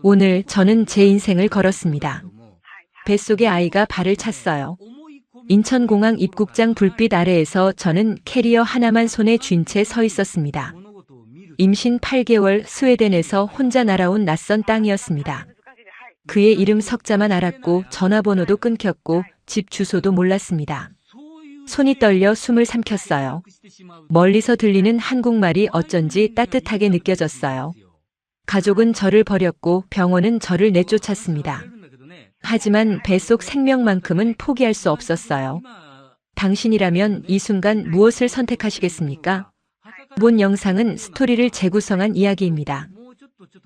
오늘 저는 제 인생을 걸었습니다. 뱃속의 아이가 발을 찼어요. 인천공항 입국장 불빛 아래에서 저는 캐리어 하나만 손에 쥔 채 서 있었습니다. 임신 8개월 스웨덴에서 혼자 날아온 낯선 땅이었습니다. 그의 이름 석자만 알았고 전화번호도 끊겼고 집 주소도 몰랐습니다. 손이 떨려 숨을 삼켰어요. 멀리서 들리는 한국말이 어쩐지 따뜻하게 느껴졌어요. 가족은 저를 버렸고 병원은 저를 내쫓았습니다. 하지만 뱃속 생명만큼은 포기할 수 없었어요. 당신이라면 이 순간 무엇을 선택하시겠습니까? 본 영상은 스토리를 재구성한 이야기입니다.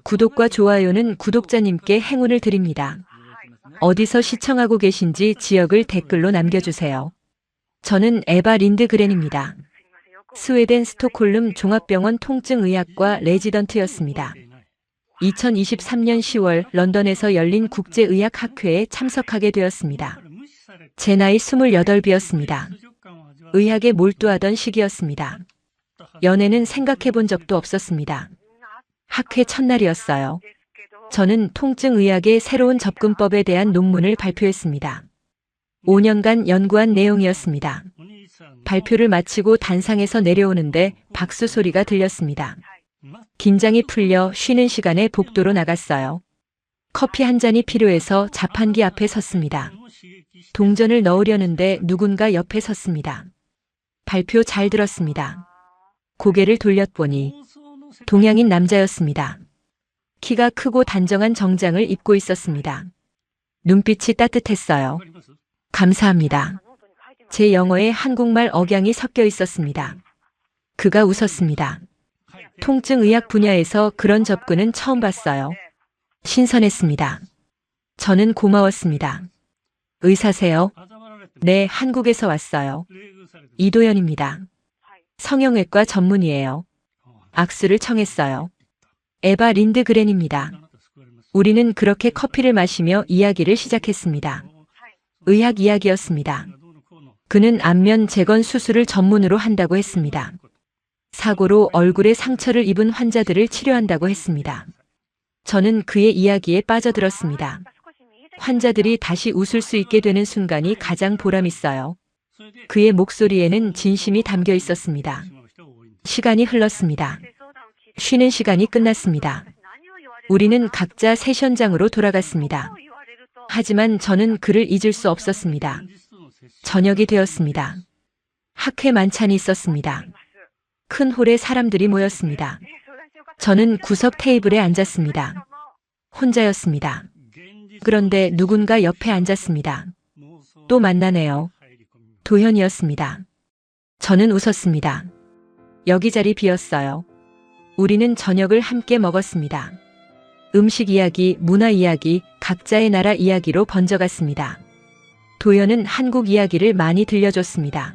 구독과 좋아요는 구독자님께 행운을 드립니다. 어디서 시청하고 계신지 지역을 댓글로 남겨주세요. 저는 에바 린드그렌입니다. 스웨덴 스톡홀름 종합병원 통증의학과 레지던트였습니다. 2023년 10월 런던에서 열린 국제의학학회에 참석하게 되었습니다. 제 나이 28이었습니다. 의학에 몰두하던 시기였습니다. 연애는 생각해 본 적도 없었습니다. 학회 첫날이었어요. 저는 통증의학의 새로운 접근법에 대한 논문을 발표했습니다. 5년간 연구한 내용이었습니다. 발표를 마치고 단상에서 내려오는데 박수 소리가 들렸습니다. 긴장이 풀려 쉬는 시간에 복도로 나갔어요. 커피 한 잔이 필요해서 자판기 앞에 섰습니다. 동전을 넣으려는데 누군가 옆에 섰습니다. 발표 잘 들었습니다. 고개를 돌렸보니 동양인 남자였습니다. 키가 크고 단정한 정장을 입고 있었습니다. 눈빛이 따뜻했어요. 감사합니다. 제 영어에 한국말 억양이 섞여 있었습니다. 그가 웃었습니다. 통증의학 분야에서 그런 접근은 처음 봤어요. 신선했습니다. 저는 고마웠습니다. 의사세요? 네, 한국에서 왔어요. 이도연입니다. 성형외과 전문의예요. 악수를 청했어요. 에바 린드그렌입니다. 우리는 그렇게 커피를 마시며 이야기를 시작했습니다. 의학 이야기였습니다. 그는 안면 재건 수술을 전문으로 한다고 했습니다. 사고로 얼굴에 상처를 입은 환자들을 치료한다고 했습니다. 저는 그의 이야기에 빠져들었습니다. 환자들이 다시 웃을 수 있게 되는 순간이 가장 보람있어요. 그의 목소리에는 진심이 담겨 있었습니다. 시간이 흘렀습니다. 쉬는 시간이 끝났습니다. 우리는 각자 세션장으로 돌아갔습니다. 하지만 저는 그를 잊을 수 없었습니다. 저녁이 되었습니다. 학회 만찬이 있었습니다. 큰 홀에 사람들이 모였습니다. 저는 구석 테이블에 앉았습니다. 혼자였습니다. 그런데 누군가 옆에 앉았습니다. 또 만나네요. 도현이었습니다. 저는 웃었습니다. 여기 자리 비었어요. 우리는 저녁을 함께 먹었습니다. 음식 이야기, 문화 이야기, 각자의 나라 이야기로 번져갔습니다. 도현은 한국 이야기를 많이 들려줬습니다.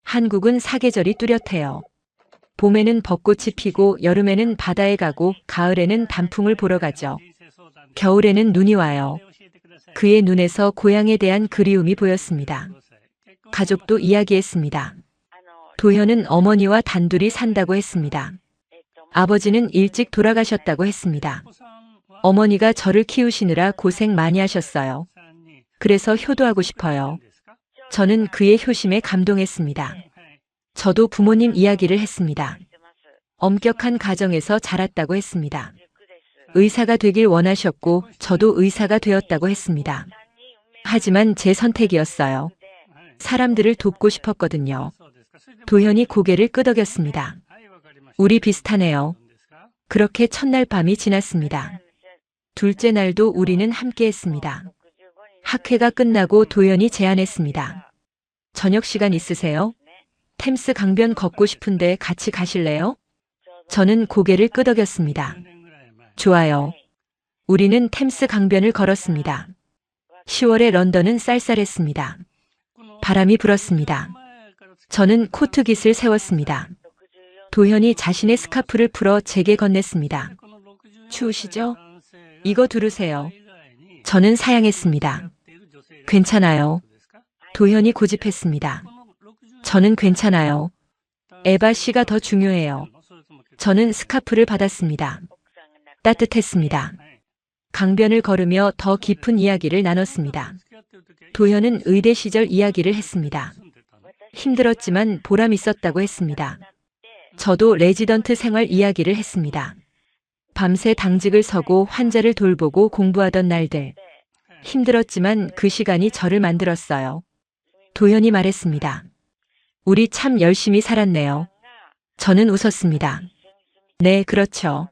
한국은 사계절이 뚜렷해요. 봄에는 벚꽃이 피고 여름에는 바다에 가고 가을에는 단풍을 보러 가죠. 겨울에는 눈이 와요. 그의 눈에서 고향에 대한 그리움이 보였습니다. 가족도 이야기했습니다. 도현은 어머니와 단둘이 산다고 했습니다. 아버지는 일찍 돌아가셨다고 했습니다. 어머니가 저를 키우시느라 고생 많이 하셨어요. 그래서 효도하고 싶어요. 저는 그의 효심에 감동했습니다. 저도 부모님 이야기를 했습니다. 엄격한 가정에서 자랐다고 했습니다. 의사가 되길 원하셨고 저도 의사가 되었다고 했습니다. 하지만 제 선택이었어요. 사람들을 돕고 싶었거든요. 도현이 고개를 끄덕였습니다. 우리 비슷하네요. 그렇게 첫날 밤이 지났습니다. 둘째 날도 우리는 함께했습니다. 학회가 끝나고 도현이 제안했습니다. 저녁 시간 있으세요? 템스 강변 걷고 싶은데 같이 가실래요? 저는 고개를 끄덕였습니다. 좋아요. 우리는 템스 강변을 걸었습니다. 10월의 런던은 쌀쌀했습니다. 바람이 불었습니다. 저는 코트깃을 세웠습니다. 도현이 자신의 스카프를 풀어 제게 건넸습니다. 추우시죠? 이거 두르세요. 저는 사양했습니다. 괜찮아요. 도현이 고집했습니다. 저는 괜찮아요. 에바 씨가 더 중요해요. 저는 스카프를 받았습니다. 따뜻했습니다. 강변을 걸으며 더 깊은 이야기를 나눴습니다. 도현은 의대 시절 이야기를 했습니다. 힘들었지만 보람 있었다고 했습니다. 저도 레지던트 생활 이야기를 했습니다. 밤새 당직을 서고 환자를 돌보고 공부하던 날들. 힘들었지만 그 시간이 저를 만들었어요. 도현이 말했습니다. 우리 참 열심히 살았네요. 저는 웃었습니다. 네, 그렇죠.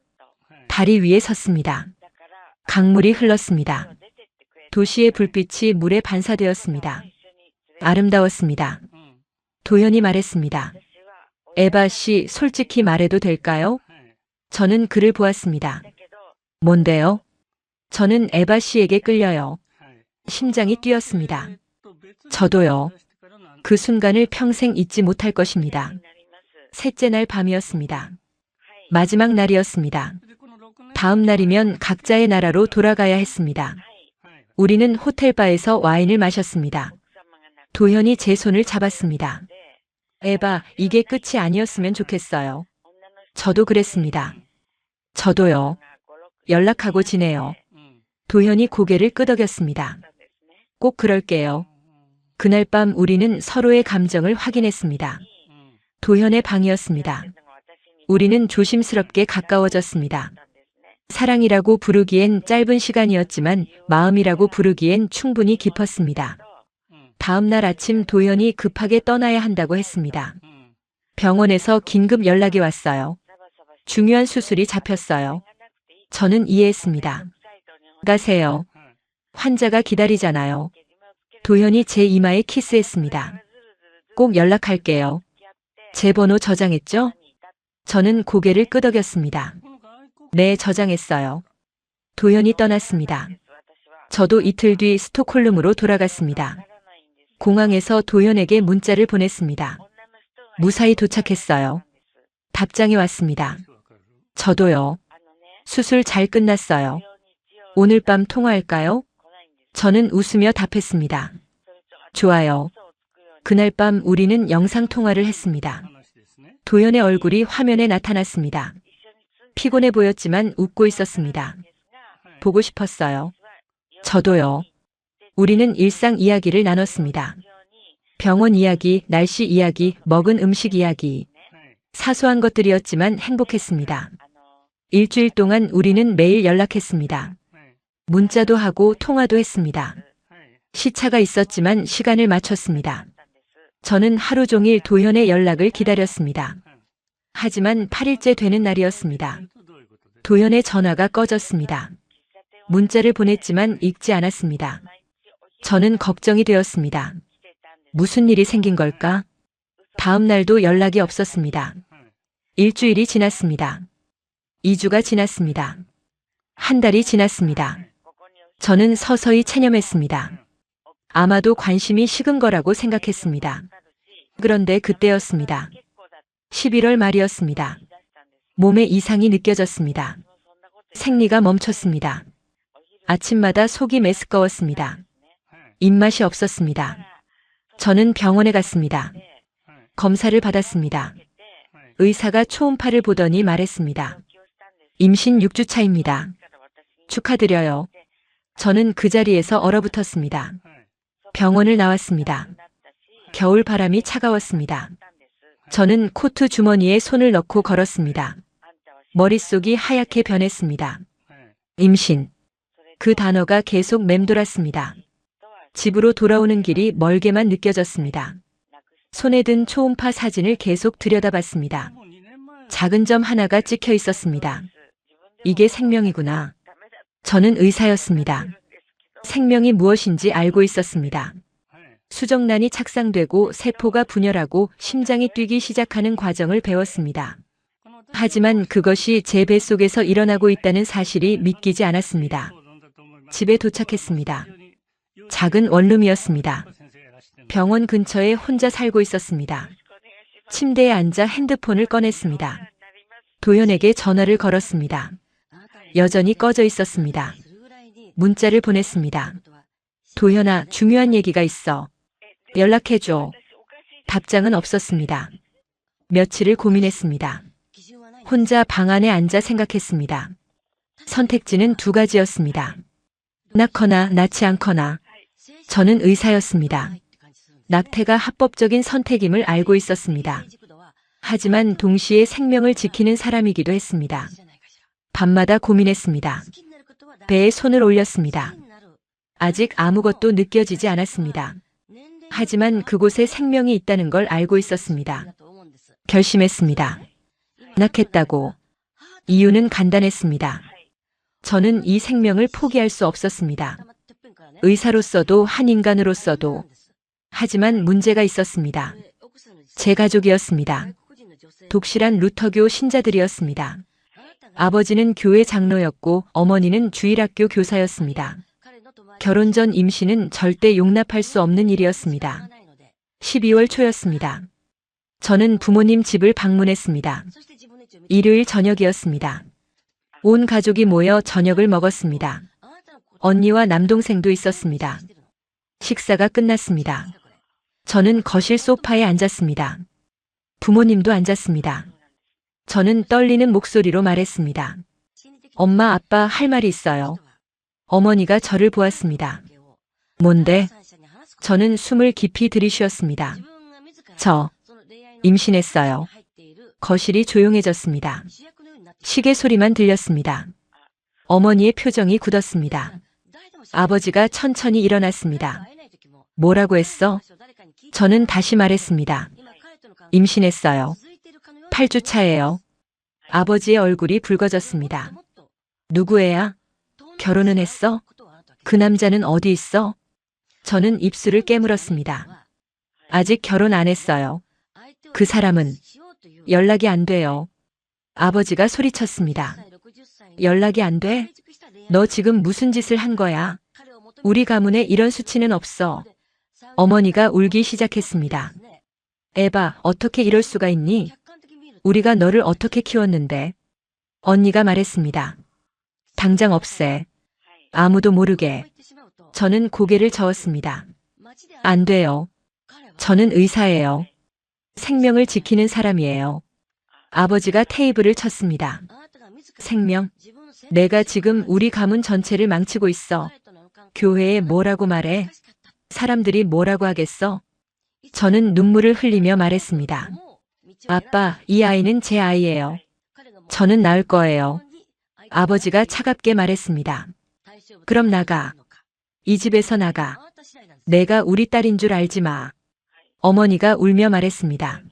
다리 위에 섰습니다. 강물이 흘렀습니다. 도시의 불빛이 물에 반사되었습니다. 아름다웠습니다. 도현이 말했습니다. 에바 씨, 솔직히 말해도 될까요? 저는 그를 보았습니다. 뭔데요? 저는 에바 씨에게 끌려요. 심장이 뛰었습니다. 저도요. 그 순간을 평생 잊지 못할 것입니다. 셋째 날 밤이었습니다. 마지막 날이었습니다. 다음 날이면 각자의 나라로 돌아가야 했습니다. 우리는 호텔바에서 와인을 마셨습니다. 도현이 제 손을 잡았습니다. 에바, 이게 끝이 아니었으면 좋겠어요. 저도 그랬습니다. 저도요. 연락하고 지내요. 도현이 고개를 끄덕였습니다. 꼭 그럴게요. 그날 밤 우리는 서로의 감정을 확인했습니다. 도현의 방이었습니다. 우리는 조심스럽게 가까워졌습니다. 사랑이라고 부르기엔 짧은 시간이었지만 마음이라고 부르기엔 충분히 깊었습니다. 다음 날 아침 도현이 급하게 떠나야 한다고 했습니다. 병원에서 긴급 연락이 왔어요. 중요한 수술이 잡혔어요. 저는 이해했습니다. 가세요. 환자가 기다리잖아요. 도현이 제 이마에 키스했습니다. 꼭 연락할게요. 제 번호 저장했죠? 저는 고개를 끄덕였습니다. 네, 저장했어요. 도현이 떠났습니다. 저도 이틀 뒤 스톡홀름으로 돌아갔습니다. 공항에서 도현에게 문자를 보냈습니다. 무사히 도착했어요. 답장이 왔습니다. 저도요. 수술 잘 끝났어요. 오늘 밤 통화할까요? 저는 웃으며 답했습니다. 좋아요. 그날 밤 우리는 영상통화를 했습니다. 도현의 얼굴이 화면에 나타났습니다. 피곤해 보였지만 웃고 있었습니다. 보고 싶었어요. 저도요. 우리는 일상 이야기를 나눴습니다. 병원 이야기, 날씨 이야기, 먹은 음식 이야기. 사소한 것들이었지만 행복했습니다. 일주일 동안 우리는 매일 연락했습니다. 문자도 하고 통화도 했습니다. 시차가 있었지만 시간을 맞췄습니다. 저는 하루 종일 도현의 연락을 기다렸습니다. 하지만 8일째 되는 날이었습니다. 도현의 전화가 꺼졌습니다. 문자를 보냈지만 읽지 않았습니다. 저는 걱정이 되었습니다. 무슨 일이 생긴 걸까? 다음 날도 연락이 없었습니다. 일주일이 지났습니다. 2주가 지났습니다. 한 달이 지났습니다. 저는 서서히 체념했습니다. 아마도 관심이 식은 거라고 생각했습니다. 그런데 그때였습니다. 11월 말이었습니다. 몸에 이상이 느껴졌습니다. 생리가 멈췄습니다. 아침마다 속이 메스꺼웠습니다. 입맛이 없었습니다. 저는 병원에 갔습니다. 검사를 받았습니다. 의사가 초음파를 보더니 말했습니다. 임신 6주 차입니다. 축하드려요. 저는 그 자리에서 얼어붙었습니다. 병원을 나왔습니다. 겨울 바람이 차가웠습니다. 저는 코트 주머니에 손을 넣고 걸었습니다. 머릿속이 하얗게 변했습니다. 임신. 그 단어가 계속 맴돌았습니다. 집으로 돌아오는 길이 멀게만 느껴졌습니다. 손에 든 초음파 사진을 계속 들여다봤습니다. 작은 점 하나가 찍혀 있었습니다. 이게 생명이구나. 저는 의사였습니다. 생명이 무엇인지 알고 있었습니다. 수정란이 착상되고 세포가 분열하고 심장이 뛰기 시작하는 과정을 배웠습니다. 하지만 그것이 제 뱃속에서 일어나고 있다는 사실이 믿기지 않았습니다. 집에 도착했습니다. 작은 원룸이었습니다. 병원 근처에 혼자 살고 있었습니다. 침대에 앉아 핸드폰을 꺼냈습니다. 도현에게 전화를 걸었습니다. 여전히 꺼져 있었습니다. 문자를 보냈습니다. 도현아, 중요한 얘기가 있어. 연락해줘. 답장은 없었습니다. 며칠을 고민했습니다. 혼자 방 안에 앉아 생각했습니다. 선택지는 두 가지였습니다. 낳거나 낳지 않거나. 저는 의사였습니다. 낙태가 합법적인 선택임을 알고 있었습니다. 하지만 동시에 생명을 지키는 사람이기도 했습니다. 밤마다 고민했습니다. 배에 손을 올렸습니다. 아직 아무것도 느껴지지 않았습니다. 하지만 그곳에 생명이 있다는 걸 알고 있었습니다. 결심했습니다. 낳겠다고. 이유는 간단했습니다. 저는 이 생명을 포기할 수 없었습니다. 의사로서도 한 인간으로서도. 하지만 문제가 있었습니다. 제 가족이었습니다. 독실한 루터교 신자들이었습니다. 아버지는 교회 장로였고 어머니는 주일학교 교사였습니다. 결혼 전 임신은 절대 용납할 수 없는 일이었습니다. 12월 초였습니다. 저는 부모님 집을 방문했습니다. 일요일 저녁이었습니다. 온 가족이 모여 저녁을 먹었습니다. 언니와 남동생도 있었습니다. 식사가 끝났습니다. 저는 거실 소파에 앉았습니다. 부모님도 앉았습니다. 저는 떨리는 목소리로 말했습니다. 엄마, 아빠, 할 말이 있어요. 어머니가 저를 보았습니다. 뭔데? 저는 숨을 깊이 들이쉬었습니다. 저 임신했어요. 거실이 조용해졌습니다. 시계 소리만 들렸습니다. 어머니의 표정이 굳었습니다. 아버지가 천천히 일어났습니다. 뭐라고 했어? 저는 다시 말했습니다. 임신했어요. 8주 차예요. 아버지의 얼굴이 붉어졌습니다. 누구애야? 결혼은 했어? 그 남자는 어디 있어? 저는 입술을 깨물었습니다. 아직 결혼 안 했어요. 그 사람은 연락이 안 돼요. 아버지가 소리쳤습니다. 연락이 안 돼? 너 지금 무슨 짓을 한 거야? 우리 가문에 이런 수치는 없어. 어머니가 울기 시작했습니다. 에바, 어떻게 이럴 수가 있니? 우리가 너를 어떻게 키웠는데? 언니가 말했습니다. 당장 없애. 아무도 모르게. 저는 고개를 저었습니다. 안 돼요. 저는 의사예요. 생명을 지키는 사람이에요. 아버지가 테이블을 쳤습니다. 생명? 내가 지금 우리 가문 전체를 망치고 있어. 교회에 뭐라고 말해? 사람들이 뭐라고 하겠어? 저는 눈물을 흘리며 말했습니다. 아빠, 이 아이는 제 아이예요. 저는 낳을 거예요. 아버지가 차갑게 말했습니다. 그럼 나가. 이 집에서 나가. 내가 우리 딸인 줄 알지 마. 어머니가 울며 말했습니다.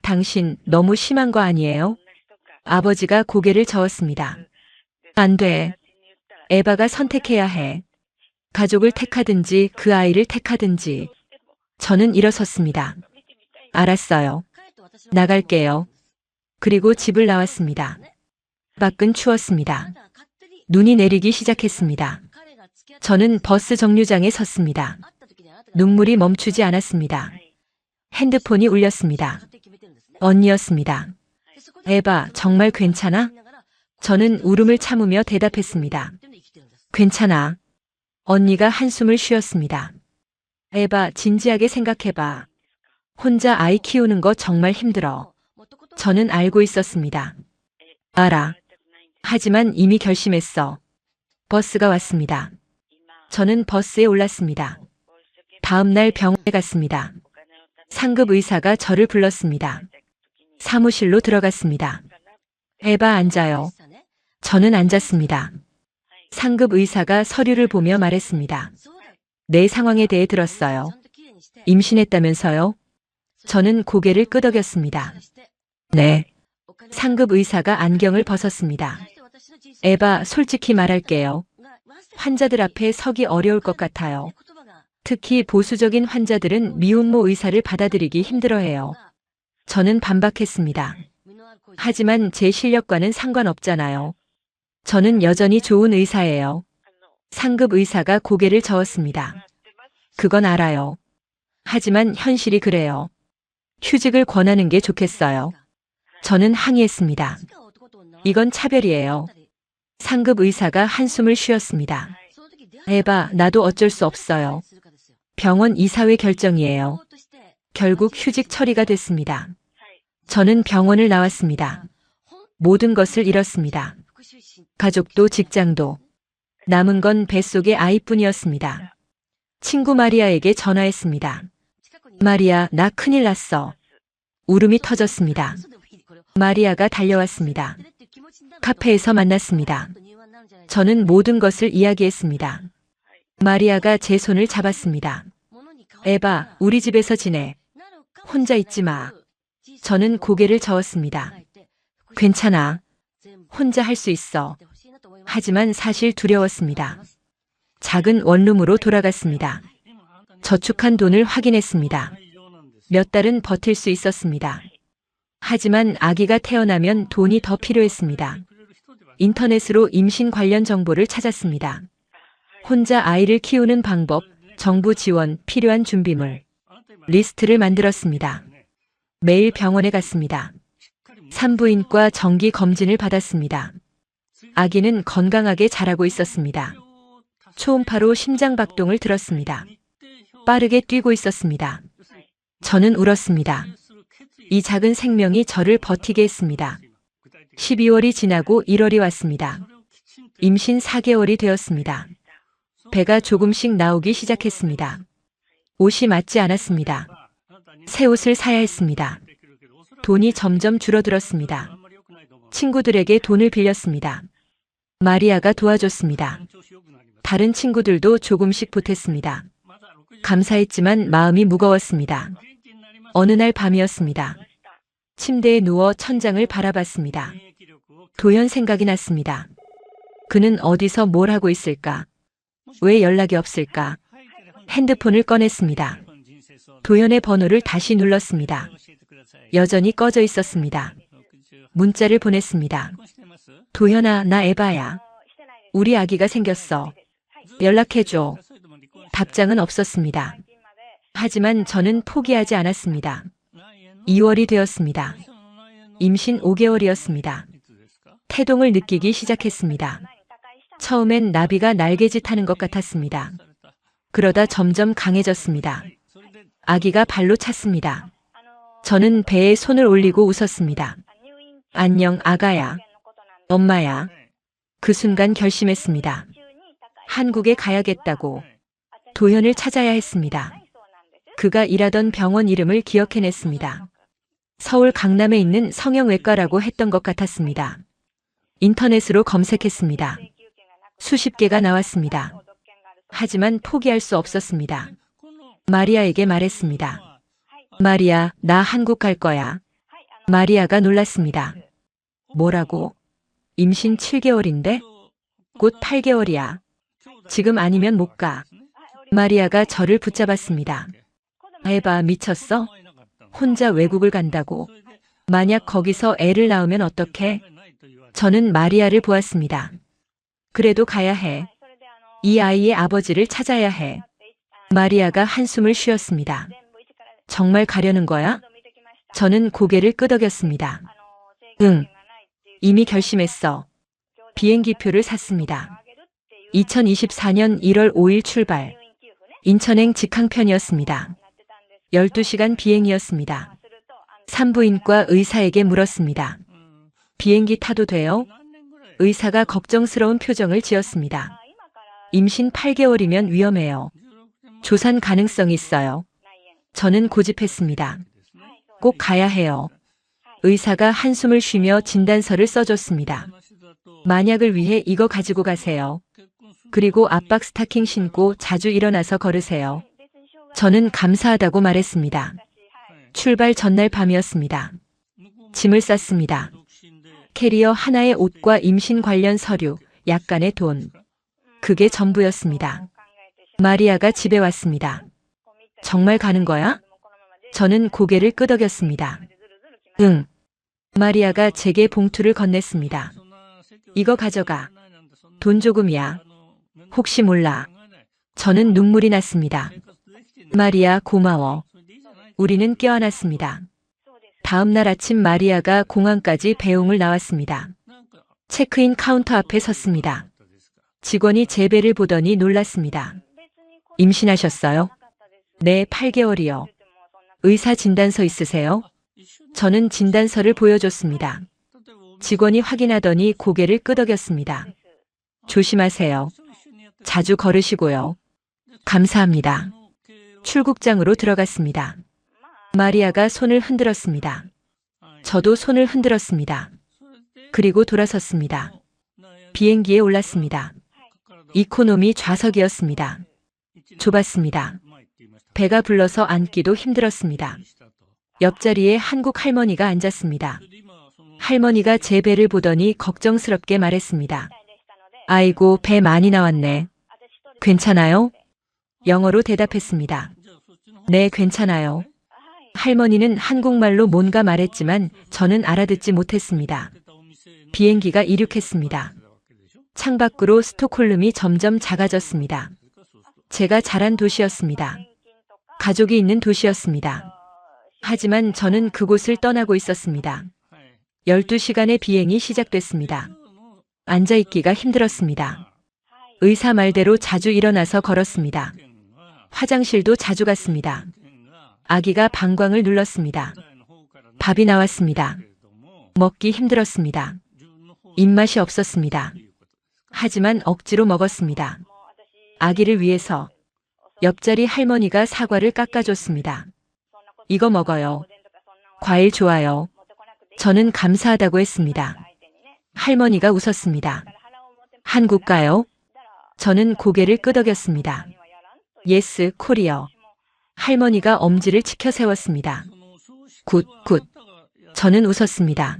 당신 너무 심한 거 아니에요? 아버지가 고개를 저었습니다. 안 돼. 에바가 선택해야 해. 가족을 택하든지 그 아이를 택하든지. 저는 일어섰습니다. 알았어요. 나갈게요. 그리고 집을 나왔습니다. 밖은 추웠습니다. 눈이 내리기 시작했습니다. 저는 버스 정류장에 섰습니다. 눈물이 멈추지 않았습니다. 핸드폰이 울렸습니다. 언니였습니다. 에바, 정말 괜찮아? 저는 울음을 참으며 대답했습니다. 괜찮아. 언니가 한숨을 쉬었습니다. 에바, 진지하게 생각해봐. 혼자 아이 키우는 거 정말 힘들어. 저는 알고 있었습니다. 알아. 하지만 이미 결심했어. 버스가 왔습니다. 저는 버스에 올랐습니다. 다음 날 병원에 갔습니다. 상급 의사가 저를 불렀습니다. 사무실로 들어갔습니다. 에바 앉아요. 저는 앉았습니다. 상급 의사가 서류를 보며 말했습니다. 내 상황에 대해 들었어요. 임신했다면서요? 저는 고개를 끄덕였습니다. 네. 상급 의사가 안경을 벗었습니다. 에바, 솔직히 말할게요. 환자들 앞에 서기 어려울 것 같아요. 특히 보수적인 환자들은 미혼모 의사를 받아들이기 힘들어해요. 저는 반박했습니다. 하지만 제 실력과는 상관없잖아요. 저는 여전히 좋은 의사예요. 상급 의사가 고개를 저었습니다. 그건 알아요. 하지만 현실이 그래요. 휴직을 권하는 게 좋겠어요. 저는 항의했습니다. 이건 차별이에요. 상급 의사가 한숨을 쉬었습니다. 에바, 나도 어쩔 수 없어요. 병원 이사회 결정이에요. 결국 휴직 처리가 됐습니다. 저는 병원을 나왔습니다. 모든 것을 잃었습니다. 가족도 직장도. 남은 건 뱃속의 아이뿐이었습니다. 친구 마리아에게 전화했습니다. 마리아, 나 큰일 났어. 울음이 터졌습니다. 마리아가 달려왔습니다. 카페에서 만났습니다. 저는 모든 것을 이야기했습니다. 마리아가 제 손을 잡았습니다. 에바, 우리 집에서 지내. 혼자 있지 마. 저는 고개를 저었습니다. 괜찮아. 혼자 할 수 있어. 하지만 사실 두려웠습니다. 작은 원룸으로 돌아갔습니다. 저축한 돈을 확인했습니다. 몇 달은 버틸 수 있었습니다. 하지만 아기가 태어나면 돈이 더 필요했습니다. 인터넷으로 임신 관련 정보를 찾았습니다. 혼자 아이를 키우는 방법, 정부 지원, 필요한 준비물. 리스트를 만들었습니다. 매일 병원에 갔습니다. 산부인과 정기 검진을 받았습니다. 아기는 건강하게 자라고 있었습니다. 초음파로 심장 박동을 들었습니다. 빠르게 뛰고 있었습니다. 저는 울었습니다. 이 작은 생명이 저를 버티게 했습니다. 12월이 지나고 1월이 왔습니다. 임신 4개월이 되었습니다. 배가 조금씩 나오기 시작했습니다. 옷이 맞지 않았습니다. 새 옷을 사야 했습니다. 돈이 점점 줄어들었습니다. 친구들에게 돈을 빌렸습니다. 마리아가 도와줬습니다. 다른 친구들도 조금씩 보탰습니다. 감사했지만 마음이 무거웠습니다. 어느 날 밤이었습니다. 침대에 누워 천장을 바라봤습니다. 도현 생각이 났습니다. 그는 어디서 뭘 하고 있을까? 왜 연락이 없을까? 핸드폰을 꺼냈습니다. 도현의 번호를 다시 눌렀습니다. 여전히 꺼져 있었습니다. 문자를 보냈습니다. 도현아, 나 에바야. 우리 아기가 생겼어. 연락해줘. 답장은 없었습니다. 하지만 저는 포기하지 않았습니다. 2월이 되었습니다. 임신 5개월이었습니다. 태동을 느끼기 시작했습니다. 처음엔 나비가 날개짓하는 것 같았습니다. 그러다 점점 강해졌습니다. 아기가 발로 찼습니다. 저는 배에 손을 올리고 웃었습니다. 안녕, 아가야. 엄마야. 그 순간 결심했습니다. 한국에 가야겠다고. 도현을 찾아야 했습니다. 그가 일하던 병원 이름을 기억해냈습니다. 서울 강남에 있는 성형외과라고 했던 것 같았습니다. 인터넷으로 검색했습니다. 수십 개가 나왔습니다. 하지만 포기할 수 없었습니다. 마리아에게 말했습니다. 마리아, 나 한국 갈 거야. 마리아가 놀랐습니다. 뭐라고? 임신 7개월인데? 곧 8개월이야. 지금 아니면 못 가. 마리아가 저를 붙잡았습니다. 에바, 미쳤어? 혼자 외국을 간다고. 만약 거기서 애를 낳으면 어떡해? 저는 마리아를 보았습니다. 그래도 가야 해. 이 아이의 아버지를 찾아야 해. 마리아가 한숨을 쉬었습니다. 정말 가려는 거야? 저는 고개를 끄덕였습니다. 응. 이미 결심했어. 비행기표를 샀습니다. 2024년 1월 5일 출발. 인천행 직항편이었습니다. 12시간 비행이었습니다. 산부인과 의사에게 물었습니다. 비행기 타도 돼요? 의사가 걱정스러운 표정을 지었습니다. 임신 8개월이면 위험해요. 조산 가능성이 있어요. 저는 고집했습니다. 꼭 가야 해요. 의사가 한숨을 쉬며 진단서를 써줬습니다. 만약을 위해 이거 가지고 가세요. 그리고 압박 스타킹 신고 자주 일어나서 걸으세요. 저는 감사하다고 말했습니다. 출발 전날 밤이었습니다. 짐을 쌌습니다. 캐리어 하나의 옷과 임신 관련 서류, 약간의 돈. 그게 전부였습니다. 마리아가 집에 왔습니다. 정말 가는 거야? 저는 고개를 끄덕였습니다. 응. 마리아가 제게 봉투를 건넸습니다. 이거 가져가. 돈 조금이야. 혹시 몰라. 저는 눈물이 났습니다. 마리아, 고마워. 우리는 껴안았습니다. 다음 날 아침 마리아가 공항까지 배웅을 나왔습니다. 체크인 카운터 앞에 섰습니다. 직원이 제 배를 보더니 놀랐습니다. 임신하셨어요? 네, 8개월이요. 의사 진단서 있으세요? 저는 진단서를 보여줬습니다. 직원이 확인하더니 고개를 끄덕였습니다. 조심하세요. 자주 걸으시고요. 감사합니다. 출국장으로 들어갔습니다. 마리아가 손을 흔들었습니다. 저도 손을 흔들었습니다. 그리고 돌아섰습니다. 비행기에 올랐습니다. 이코노미 좌석이었습니다. 좁았습니다. 배가 불러서 앉기도 힘들었습니다. 옆자리에 한국 할머니가 앉았습니다. 할머니가 제 배를 보더니 걱정스럽게 말했습니다. 아이고, 배 많이 나왔네. 괜찮아요? 영어로 대답했습니다. 네, 괜찮아요. 할머니는 한국말로 뭔가 말했지만 저는 알아듣지 못했습니다. 비행기가 이륙했습니다. 창밖으로 스톡홀름이 점점 작아졌습니다. 제가 자란 도시였습니다. 가족이 있는 도시였습니다. 하지만 저는 그곳을 떠나고 있었습니다. 12시간의 비행이 시작됐습니다. 앉아있기가 힘들었습니다. 의사 말대로 자주 일어나서 걸었습니다. 화장실도 자주 갔습니다. 아기가 방광을 눌렀습니다. 밥이 나왔습니다. 먹기 힘들었습니다. 입맛이 없었습니다. 하지만 억지로 먹었습니다. 아기를 위해서 옆자리 할머니가 사과를 깎아줬습니다. 이거 먹어요. 과일 좋아요. 저는 감사하다고 했습니다. 할머니가 웃었습니다. 한국 가요? 저는 고개를 끄덕였습니다. 예스, 코리어. 할머니가 엄지를 치켜 세웠습니다. 굿, 굿. 저는 웃었습니다.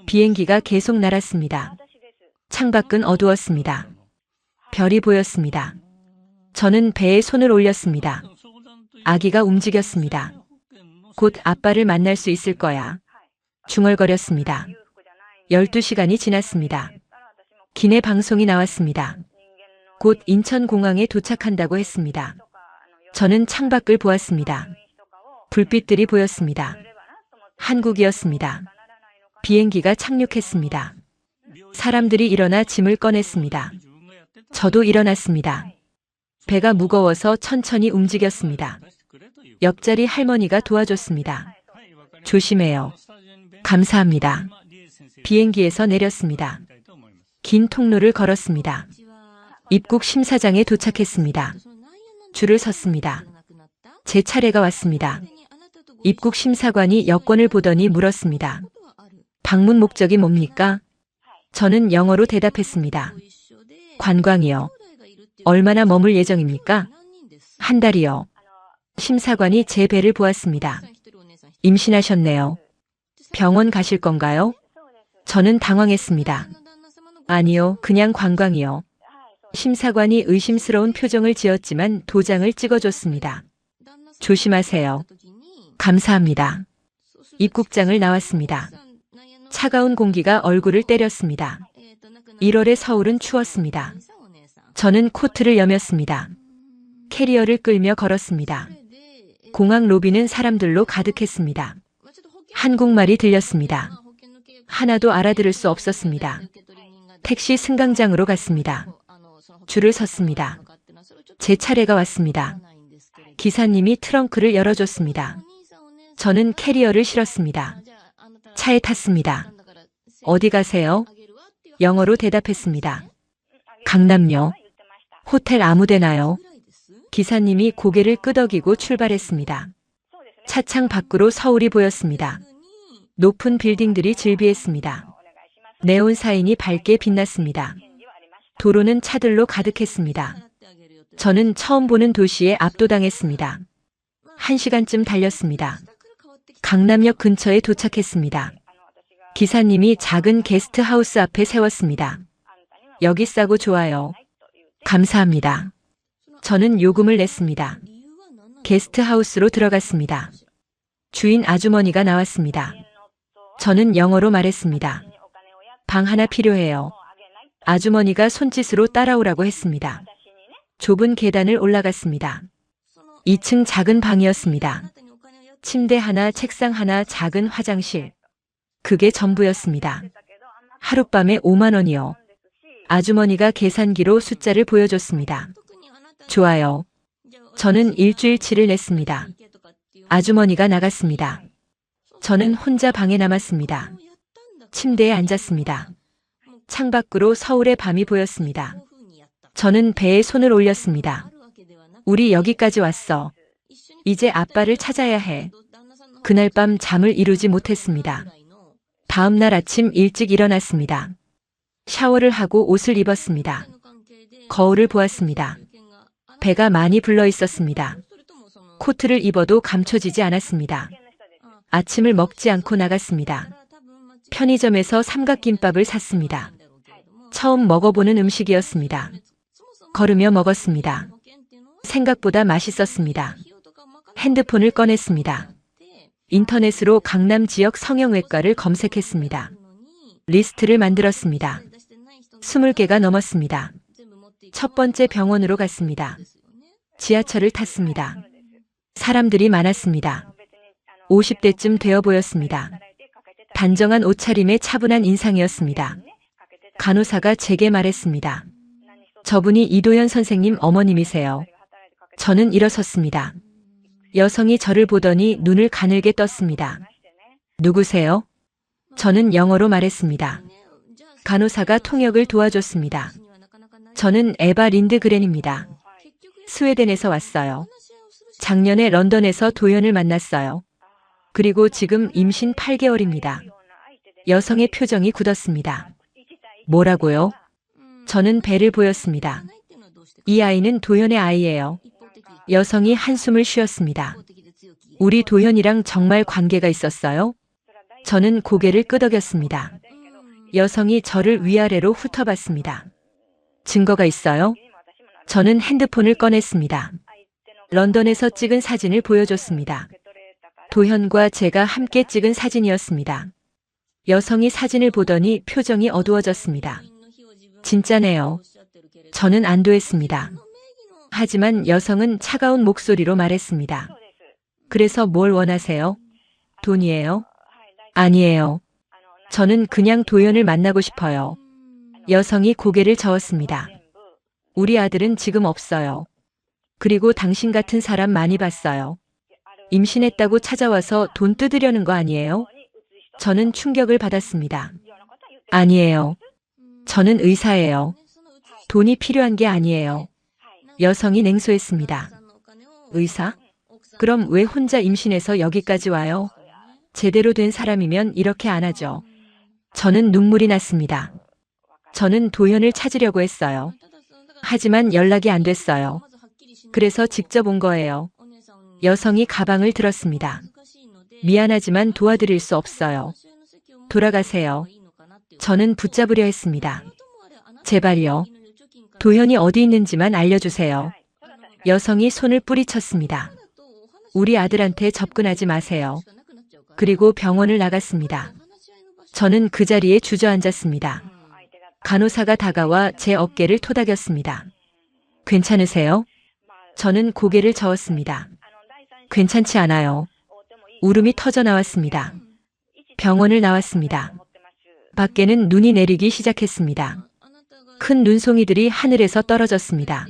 비행기가 계속 날았습니다. 창밖은 어두웠습니다. 별이 보였습니다. 저는 배에 손을 올렸습니다. 아기가 움직였습니다. 곧 아빠를 만날 수 있을 거야. 중얼거렸습니다. 12시간이 지났습니다. 기내 방송이 나왔습니다. 곧 인천공항에 도착한다고 했습니다. 저는 창밖을 보았습니다. 불빛들이 보였습니다. 한국이었습니다. 비행기가 착륙했습니다. 사람들이 일어나 짐을 꺼냈습니다. 저도 일어났습니다. 배가 무거워서 천천히 움직였습니다. 옆자리 할머니가 도와줬습니다. 조심해요. 감사합니다. 비행기에서 내렸습니다. 긴 통로를 걸었습니다. 입국 심사장에 도착했습니다. 줄을 섰습니다. 제 차례가 왔습니다. 입국 심사관이 여권을 보더니 물었습니다. 방문 목적이 뭡니까? 저는 영어로 대답했습니다. 관광이요. 얼마나 머물 예정입니까? 한 달이요. 심사관이 제 배를 보았습니다. 임신하셨네요. 병원 가실 건가요? 저는 당황했습니다. 아니요, 그냥 관광이요. 심사관이 의심스러운 표정을 지었지만 도장을 찍어줬습니다. 조심하세요. 감사합니다. 입국장을 나왔습니다. 차가운 공기가 얼굴을 때렸습니다. 1월의 서울은 추웠습니다. 저는 코트를 여몄습니다. 캐리어를 끌며 걸었습니다. 공항 로비는 사람들로 가득했습니다. 한국말이 들렸습니다. 하나도 알아들을 수 없었습니다. 택시 승강장으로 갔습니다. 줄을 섰습니다. 제 차례가 왔습니다. 기사님이 트렁크를 열어줬습니다. 저는 캐리어를 실었습니다. 차에 탔습니다. 어디 가세요? 영어로 대답했습니다. 강남요. 호텔 아무데나요. 기사님이 고개를 끄덕이고 출발했습니다. 차창 밖으로 서울이 보였습니다. 높은 빌딩들이 즐비했습니다. 네온 사인이 밝게 빛났습니다. 도로는 차들로 가득했습니다. 저는 처음 보는 도시에 압도당했습니다. 1시간쯤 달렸습니다. 강남역 근처에 도착했습니다. 기사님이 작은 게스트하우스 앞에 세웠습니다. 여기 싸고 좋아요. 감사합니다. 저는 요금을 냈습니다. 게스트하우스로 들어갔습니다. 주인 아주머니가 나왔습니다. 저는 영어로 말했습니다. 방 하나 필요해요. 아주머니가 손짓으로 따라오라고 했습니다. 좁은 계단을 올라갔습니다. 2층 작은 방이었습니다. 침대 하나, 책상 하나, 작은 화장실. 그게 전부였습니다. 하룻밤에 5만 원이요. 아주머니가 계산기로 숫자를 보여줬습니다. 좋아요. 저는 일주일치를 냈습니다. 아주머니가 나갔습니다. 저는 혼자 방에 남았습니다. 침대에 앉았습니다. 창밖으로 서울의 밤이 보였습니다. 저는 배에 손을 올렸습니다. 우리 여기까지 왔어. 이제 아빠를 찾아야 해. 그날 밤 잠을 이루지 못했습니다. 다음 날 아침 일찍 일어났습니다. 샤워를 하고 옷을 입었습니다. 거울을 보았습니다. 배가 많이 불러 있었습니다. 코트를 입어도 감춰지지 않았습니다. 아침을 먹지 않고 나갔습니다. 편의점에서 삼각김밥을 샀습니다. 처음 먹어보는 음식이었습니다. 걸으며 먹었습니다. 생각보다 맛있었습니다. 핸드폰을 꺼냈습니다. 인터넷으로 강남 지역 성형외과를 검색했습니다. 리스트를 만들었습니다. 20개가 넘었습니다. 첫 번째 병원으로 갔습니다. 지하철을 탔습니다. 사람들이 많았습니다. 50대쯤 되어 보였습니다. 단정한 옷차림에 차분한 인상이었습니다. 간호사가 제게 말했습니다. 저분이 이도현 선생님 어머님이세요. 저는 일어섰습니다. 여성이 저를 보더니 눈을 가늘게 떴습니다. 누구세요? 저는 영어로 말했습니다. 간호사가 통역을 도와줬습니다. 저는 에바 린드그렌입니다. 스웨덴에서 왔어요. 작년에 런던에서 도연을 만났어요. 그리고 지금 임신 8개월입니다. 여성의 표정이 굳었습니다. 뭐라고요? 저는 배를 보였습니다. 이 아이는 도연의 아이예요. 여성이 한숨을 쉬었습니다. 우리 도연이랑 정말 관계가 있었어요? 저는 고개를 끄덕였습니다. 여성이 저를 위아래로 훑어봤습니다. 증거가 있어요? 저는 핸드폰을 꺼냈습니다. 런던에서 찍은 사진을 보여줬습니다. 도현과 제가 함께 찍은 사진이었습니다. 여성이 사진을 보더니 표정이 어두워졌습니다. 진짜네요. 저는 안도했습니다. 하지만 여성은 차가운 목소리로 말했습니다. 그래서 뭘 원하세요? 돈이에요? 아니에요. 저는 그냥 도연을 만나고 싶어요. 여성이 고개를 저었습니다. 우리 아들은 지금 없어요. 그리고 당신 같은 사람 많이 봤어요. 임신했다고 찾아와서 돈 뜯으려는 거 아니에요? 저는 충격을 받았습니다. 아니에요. 저는 의사예요. 돈이 필요한 게 아니에요. 여성이 냉소했습니다. 의사? 그럼 왜 혼자 임신해서 여기까지 와요? 제대로 된 사람이면 이렇게 안 하죠. 저는 눈물이 났습니다. 저는 도현을 찾으려고 했어요. 하지만 연락이 안 됐어요. 그래서 직접 온 거예요. 여성이 가방을 들었습니다. 미안하지만 도와드릴 수 없어요. 돌아가세요. 저는 붙잡으려 했습니다. 제발요. 도현이 어디 있는지만 알려주세요. 여성이 손을 뿌리쳤습니다. 우리 아들한테 접근하지 마세요. 그리고 병원을 나갔습니다. 저는 그 자리에 주저앉았습니다. 간호사가 다가와 제 어깨를 토닥였습니다. 괜찮으세요? 저는 고개를 저었습니다. 괜찮지 않아요. 울음이 터져 나왔습니다. 병원을 나왔습니다. 밖에는 눈이 내리기 시작했습니다. 큰 눈송이들이 하늘에서 떨어졌습니다.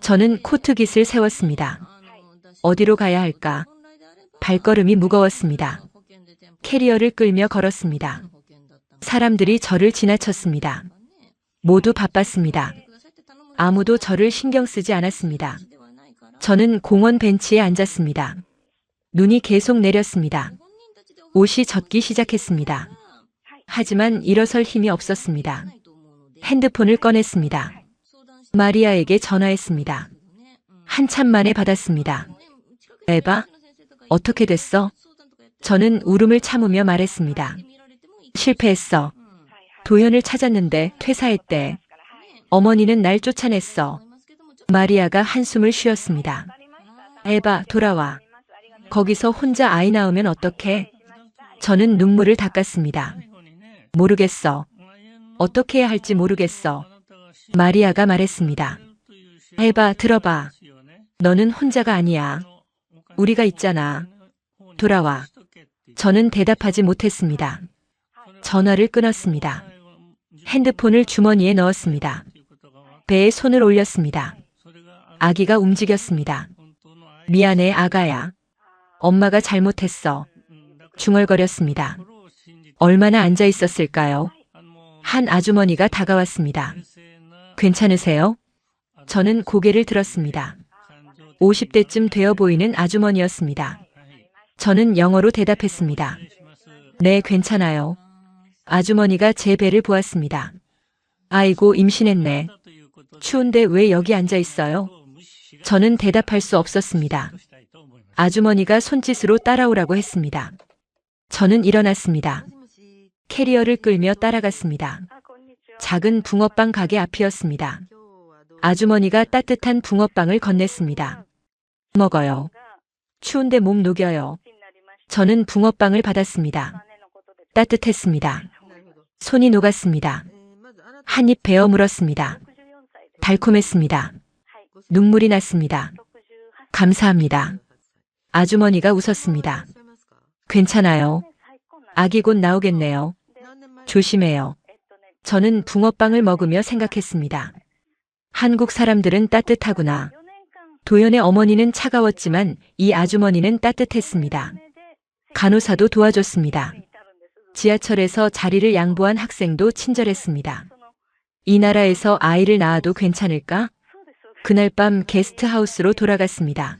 저는 코트깃을 세웠습니다. 어디로 가야 할까? 발걸음이 무거웠습니다. 캐리어를 끌며 걸었습니다. 사람들이 저를 지나쳤습니다. 모두 바빴습니다. 아무도 저를 신경 쓰지 않았습니다. 저는 공원 벤치에 앉았습니다. 눈이 계속 내렸습니다. 옷이 젖기 시작했습니다. 하지만 일어설 힘이 없었습니다. 핸드폰을 꺼냈습니다. 마리아에게 전화했습니다. 한참 만에 받았습니다. 에바? 어떻게 됐어? 저는 울음을 참으며 말했습니다. 실패했어. 도현을 찾았는데 퇴사했대. 어머니는 날 쫓아냈어. 마리아가 한숨을 쉬었습니다. 에바, 돌아와. 거기서 혼자 아이 낳으면 어떡해? 저는 눈물을 닦았습니다. 모르겠어. 어떻게 해야 할지 모르겠어. 마리아가 말했습니다. 에바, 들어봐. 너는 혼자가 아니야. 우리가 있잖아. 돌아와. 저는 대답하지 못했습니다. 전화를 끊었습니다. 핸드폰을 주머니에 넣었습니다. 배에 손을 올렸습니다. 아기가 움직였습니다. 미안해, 아가야. 엄마가 잘못했어. 중얼거렸습니다. 얼마나 앉아 있었을까요? 한 아주머니가 다가왔습니다. 괜찮으세요? 저는 고개를 들었습니다. 50대쯤 되어 보이는 아주머니였습니다. 저는 영어로 대답했습니다. 네, 괜찮아요. 아주머니가 제 배를 보았습니다. 아이고, 임신했네. 추운데 왜 여기 앉아 있어요? 저는 대답할 수 없었습니다. 아주머니가 손짓으로 따라오라고 했습니다. 저는 일어났습니다. 캐리어를 끌며 따라갔습니다. 작은 붕어빵 가게 앞이었습니다. 아주머니가 따뜻한 붕어빵을 건넸습니다. 먹어요. 추운데 몸 녹여요. 저는 붕어빵을 받았습니다. 따뜻했습니다. 손이 녹았습니다. 한 입 베어 물었습니다. 달콤했습니다. 눈물이 났습니다. 감사합니다. 아주머니가 웃었습니다. 괜찮아요. 아기 곧 나오겠네요. 조심해요. 저는 붕어빵을 먹으며 생각했습니다. 한국 사람들은 따뜻하구나. 도연의 어머니는 차가웠지만 이 아주머니는 따뜻했습니다. 간호사도 도와줬습니다. 지하철에서 자리를 양보한 학생도 친절했습니다. 이 나라에서 아이를 낳아도 괜찮을까? 그날 밤 게스트하우스로 돌아갔습니다.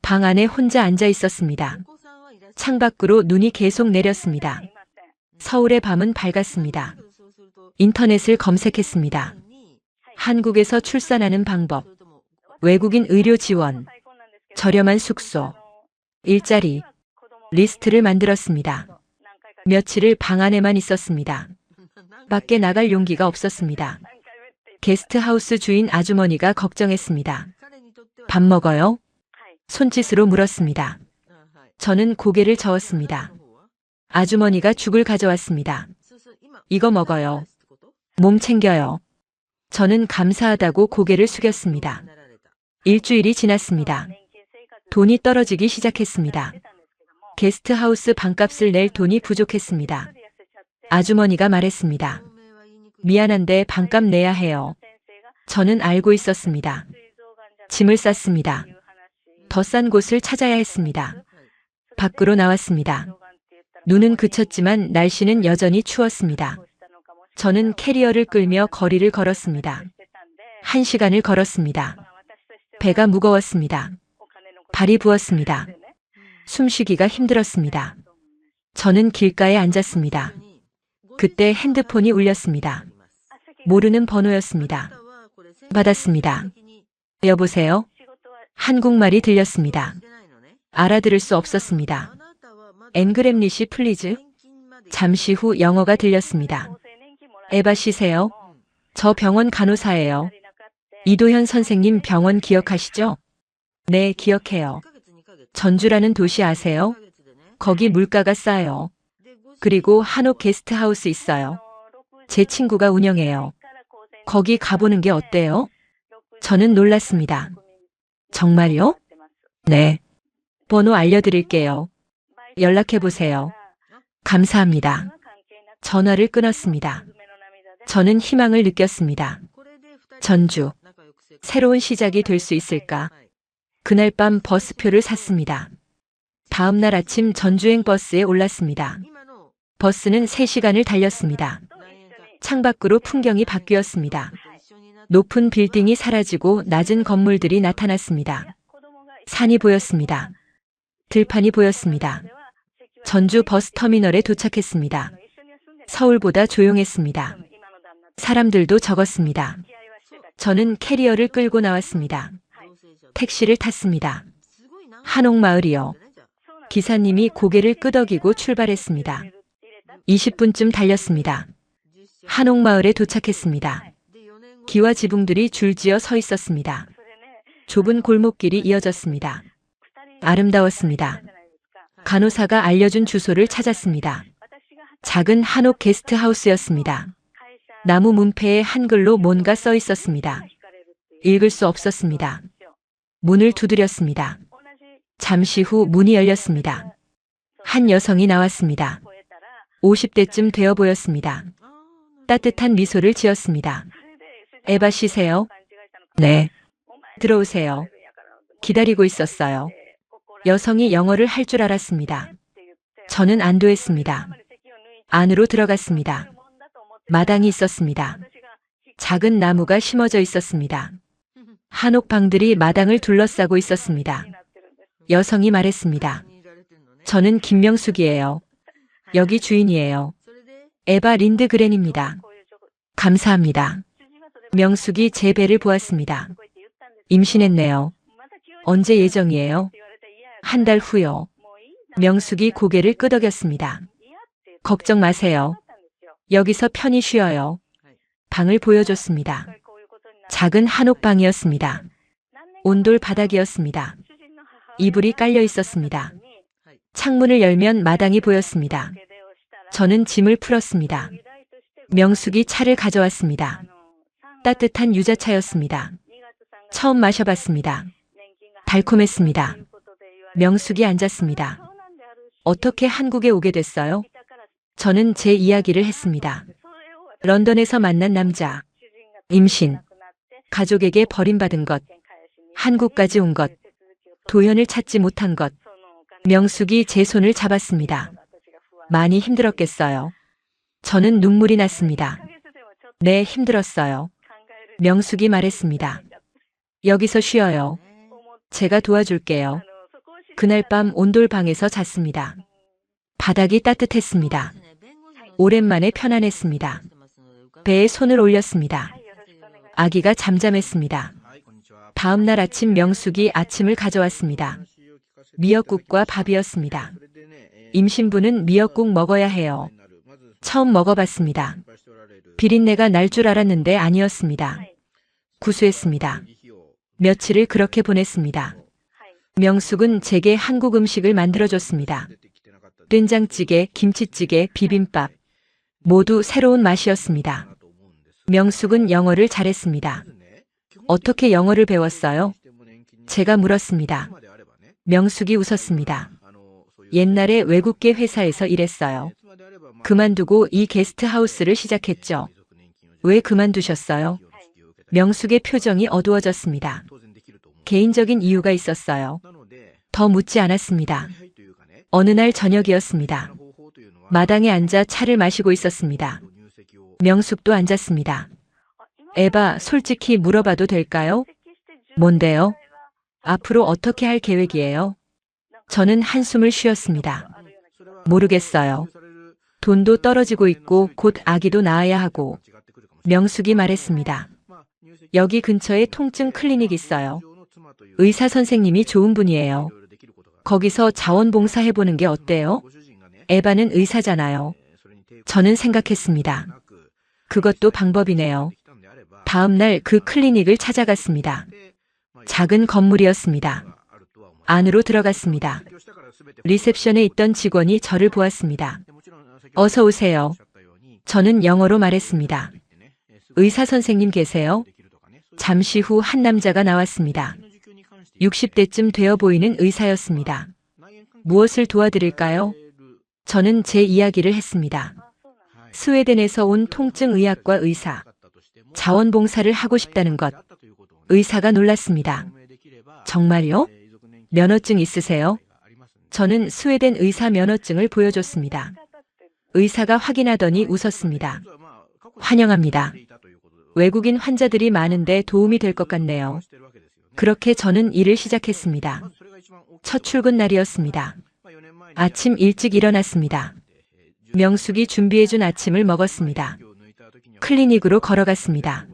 방 안에 혼자 앉아 있었습니다. 창밖으로 눈이 계속 내렸습니다. 서울의 밤은 밝았습니다. 인터넷을 검색했습니다. 한국에서 출산하는 방법, 외국인 의료 지원, 저렴한 숙소, 일자리, 리스트를 만들었습니다. 며칠을 방 안에만 있었습니다. 밖에 나갈 용기가 없었습니다. 게스트하우스 주인 아주머니가 걱정했습니다. 밥 먹어요? 손짓으로 물었습니다. 저는 고개를 저었습니다. 아주머니가 죽을 가져왔습니다. 이거 먹어요. 몸 챙겨요. 저는 감사하다고 고개를 숙였습니다. 일주일이 지났습니다. 돈이 떨어지기 시작했습니다. 게스트하우스 방값을 낼 돈이 부족했습니다. 아주머니가 말했습니다. 미안한데 방값 내야 해요. 저는 알고 있었습니다. 짐을 쌌습니다. 더 싼 곳을 찾아야 했습니다. 밖으로 나왔습니다. 눈은 그쳤지만 날씨는 여전히 추웠습니다. 저는 캐리어를 끌며 거리를 걸었습니다. 1시간을 걸었습니다. 배가 무거웠습니다. 발이 부었습니다. 숨쉬기가 힘들었습니다. 저는 길가에 앉았습니다. 그때 핸드폰이 울렸습니다. 모르는 번호였습니다. 받았습니다. 여보세요? 한국말이 들렸습니다. 알아들을 수 없었습니다. 앵그램리시 플리즈? 잠시 후 영어가 들렸습니다. 에바 씨세요? 저 병원 간호사예요. 이도현 선생님 병원 기억하시죠? 네, 기억해요. 전주라는 도시 아세요? 거기 물가가 싸요. 그리고 한옥 게스트하우스 있어요. 제 친구가 운영해요. 거기 가보는 게 어때요? 저는 놀랐습니다. 정말요? 네. 번호 알려드릴게요. 연락해보세요. 감사합니다. 전화를 끊었습니다. 저는 희망을 느꼈습니다. 전주. 새로운 시작이 될 수 있을까? 그날 밤 버스표를 샀습니다. 다음 날 아침 전주행 버스에 올랐습니다. 버스는 3시간을 달렸습니다. 창밖으로 풍경이 바뀌었습니다. 높은 빌딩이 사라지고 낮은 건물들이 나타났습니다. 산이 보였습니다. 들판이 보였습니다. 전주 버스터미널에 도착했습니다. 서울보다 조용했습니다. 사람들도 적었습니다. 저는 캐리어를 끌고 나왔습니다. 택시를 탔습니다. 한옥마을이요. 기사님이 고개를 끄덕이고 출발했습니다. 20분쯤 달렸습니다. 한옥마을에 도착했습니다. 기와 지붕들이 줄지어 서 있었습니다. 좁은 골목길이 이어졌습니다. 아름다웠습니다. 간호사가 알려준 주소를 찾았습니다. 작은 한옥 게스트하우스였습니다. 나무 문패에 한글로 뭔가 써 있었습니다. 읽을 수 없었습니다. 문을 두드렸습니다. 잠시 후 문이 열렸습니다. 한 여성이 나왔습니다. 50대쯤 되어 보였습니다. 따뜻한 미소를 지었습니다. 에바 씨세요? 네. 들어오세요. 기다리고 있었어요. 여성이 영어를 할 줄 알았습니다. 저는 안도했습니다. 안으로 들어갔습니다. 마당이 있었습니다. 작은 나무가 심어져 있었습니다. 한옥방들이 마당을 둘러싸고 있었습니다. 여성이 말했습니다. 저는 김명숙이에요. 여기 주인이에요. 에바 린드그렌입니다. 감사합니다. 명숙이 제 배를 보았습니다. 임신했네요. 언제 예정이에요? 한 달 후요. 명숙이 고개를 끄덕였습니다. 걱정 마세요. 여기서 편히 쉬어요. 방을 보여줬습니다. 작은 한옥방이었습니다. 온돌 바닥이었습니다. 이불이 깔려 있었습니다. 창문을 열면 마당이 보였습니다. 저는 짐을 풀었습니다. 명숙이 차를 가져왔습니다. 따뜻한 유자차였습니다. 처음 마셔봤습니다. 달콤했습니다. 명숙이 앉았습니다. 어떻게 한국에 오게 됐어요? 저는 제 이야기를 했습니다. 런던에서 만난 남자, 임신, 가족에게 버림받은 것, 한국까지 온 것, 도연을 찾지 못한 것. 명숙이 제 손을 잡았습니다. 많이 힘들었겠어요. 저는 눈물이 났습니다. 네, 힘들었어요. 명숙이 말했습니다. 여기서 쉬어요. 제가 도와줄게요. 그날 밤 온돌방에서 잤습니다. 바닥이 따뜻했습니다. 오랜만에 편안했습니다. 배에 손을 올렸습니다. 아기가 잠잠했습니다. 다음 날 아침 명숙이 아침을 가져왔습니다. 미역국과 밥이었습니다. 임신부는 미역국 먹어야 해요. 처음 먹어봤습니다. 비린내가 날 줄 알았는데 아니었습니다. 구수했습니다. 며칠을 그렇게 보냈습니다. 명숙은 제게 한국 음식을 만들어줬습니다. 된장찌개, 김치찌개, 비빔밥. 모두 새로운 맛이었습니다. 명숙은 영어를 잘했습니다. 어떻게 영어를 배웠어요? 제가 물었습니다. 명숙이 웃었습니다. 옛날에 외국계 회사에서 일했어요. 그만두고 이 게스트하우스를 시작했죠. 왜 그만두셨어요? 명숙의 표정이 어두워졌습니다. 개인적인 이유가 있었어요. 더 묻지 않았습니다. 어느 날 저녁이었습니다. 마당에 앉아 차를 마시고 있었습니다. 명숙도 앉았습니다. 에바, 솔직히 물어봐도 될까요? 뭔데요? 앞으로 어떻게 할 계획이에요? 저는 한숨을 쉬었습니다. 모르겠어요. 돈도 떨어지고 있고 곧 아기도 낳아야 하고. 명숙이 말했습니다. 여기 근처에 통증 클리닉 있어요. 의사 선생님이 좋은 분이에요. 거기서 자원봉사 해보는 게 어때요? 에바는 의사잖아요. 저는 생각했습니다. 그것도 방법이네요. 다음 날 그 클리닉을 찾아갔습니다. 작은 건물이었습니다. 안으로 들어갔습니다. 리셉션에 있던 직원이 저를 보았습니다. 어서 오세요. 저는 영어로 말했습니다. 의사 선생님 계세요? 잠시 후 한 남자가 나왔습니다. 60대쯤 되어 보이는 의사였습니다. 무엇을 도와드릴까요? 저는 제 이야기를 했습니다. 스웨덴에서 온 통증의학과 의사. 자원봉사를 하고 싶다는 것. 의사가 놀랐습니다. 정말요? 면허증 있으세요? 저는 스웨덴 의사 면허증을 보여줬습니다. 의사가 확인하더니 웃었습니다. 환영합니다. 외국인 환자들이 많은데 도움이 될 것 같네요. 그렇게 저는 일을 시작했습니다. 첫 출근 날이었습니다. 아침 일찍 일어났습니다. 명숙이 준비해준 아침을 먹었습니다. 클리닉으로 걸어갔습니다.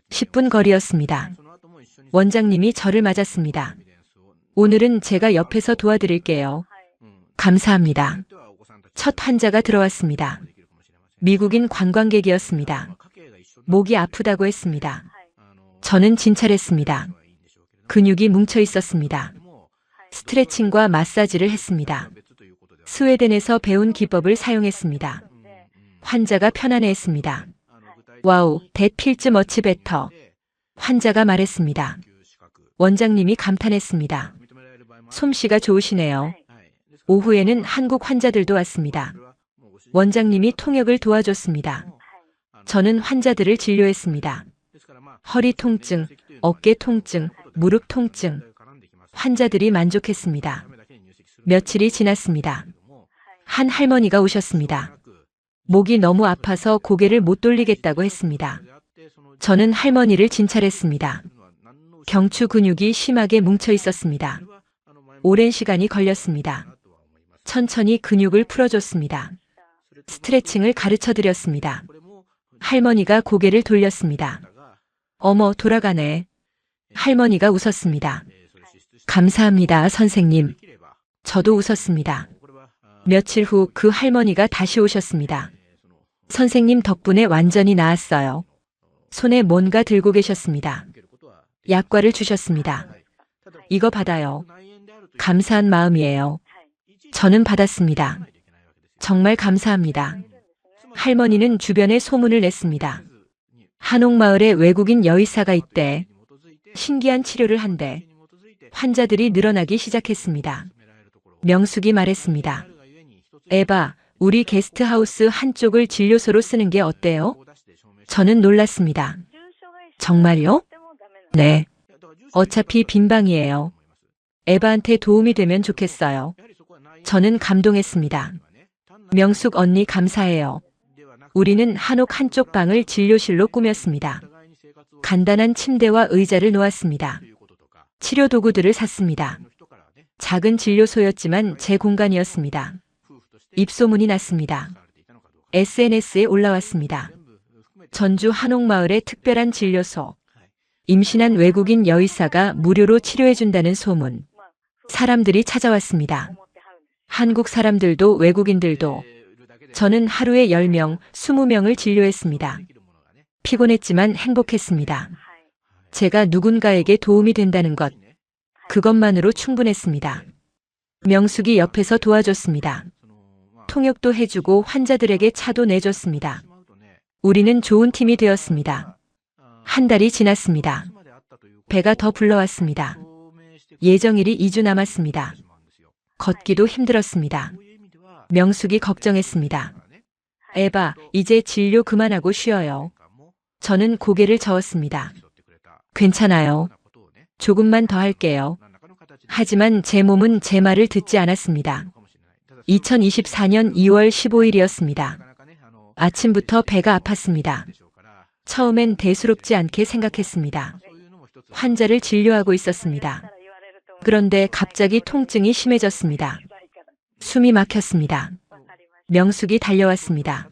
10분 거리였습니다. 원장님이 저를 맞았습니다. 오늘은 제가 옆에서 도와드릴게요. 감사합니다. 첫 환자가 들어왔습니다. 미국인 관광객이었습니다. 목이 아프다고 했습니다. 저는 진찰했습니다. 근육이 뭉쳐 있었습니다. 스트레칭과 마사지를 했습니다. 스웨덴에서 배운 기법을 사용했습니다. 환자가 편안해했습니다. 와우, that feels much better. 환자가 말했습니다. 원장님이 감탄했습니다. 솜씨가 좋으시네요. 오후에는 한국 환자들도 왔습니다. 원장님이 통역을 도와줬습니다. 저는 환자들을 진료했습니다. 허리 통증, 어깨 통증, 무릎 통증. 환자들이 만족했습니다. 며칠이 지났습니다. 한 할머니가 오셨습니다. 목이 너무 아파서 고개를 못 돌리겠다고 했습니다. 저는 할머니를 진찰했습니다. 경추 근육이 심하게 뭉쳐 있었습니다. 오랜 시간이 걸렸습니다. 천천히 근육을 풀어줬습니다. 스트레칭을 가르쳐 드렸습니다. 할머니가 고개를 돌렸습니다. 어머, 돌아가네. 할머니가 웃었습니다. 감사합니다, 선생님. 저도 웃었습니다. 며칠 후 그 할머니가 다시 오셨습니다. 선생님 덕분에 완전히 나았어요. 손에 뭔가 들고 계셨습니다. 약과를 주셨습니다. 이거 받아요. 감사한 마음이에요. 저는 받았습니다. 정말 감사합니다. 할머니는 주변에 소문을 냈습니다. 한옥마을에 외국인 여의사가 있대. 신기한 치료를 한대. 환자들이 늘어나기 시작했습니다. 명숙이 말했습니다. 에바, 우리 게스트하우스 한쪽을 진료소로 쓰는 게 어때요? 저는 놀랐습니다. 정말요? 네. 어차피 빈 방이에요. 에바한테 도움이 되면 좋겠어요. 저는 감동했습니다. 명숙 언니 감사해요. 우리는 한옥 한쪽 방을 진료실로 꾸몄습니다. 간단한 침대와 의자를 놓았습니다. 치료 도구들을 샀습니다. 작은 진료소였지만 제 공간이었습니다. 입소문이 났습니다. SNS에 올라왔습니다. 전주 한옥마을의 특별한 진료소. 임신한 외국인 여의사가 무료로 치료해준다는 소문. 사람들이 찾아왔습니다. 한국 사람들도 외국인들도. 저는 하루에 10명, 20명을 진료했습니다. 피곤했지만 행복했습니다. 제가 누군가에게 도움이 된다는 것, 그것만으로 충분했습니다. 명숙이 옆에서 도와줬습니다. 통역도 해주고 환자들에게 차도 내줬습니다. 우리는 좋은 팀이 되었습니다. 한 달이 지났습니다. 배가 더 불러왔습니다. 예정일이 2주 남았습니다. 걷기도 힘들었습니다. 명숙이 걱정했습니다. 에바, 이제 진료 그만하고 쉬어요. 저는 고개를 저었습니다. 괜찮아요. 조금만 더 할게요. 하지만 제 몸은 제 말을 듣지 않았습니다. 2024년 2월 15일이었습니다. 아침부터 배가 아팠습니다. 처음엔 대수롭지 않게 생각했습니다. 환자를 진료하고 있었습니다. 그런데 갑자기 통증이 심해졌습니다. 숨이 막혔습니다. 명숙이 달려왔습니다.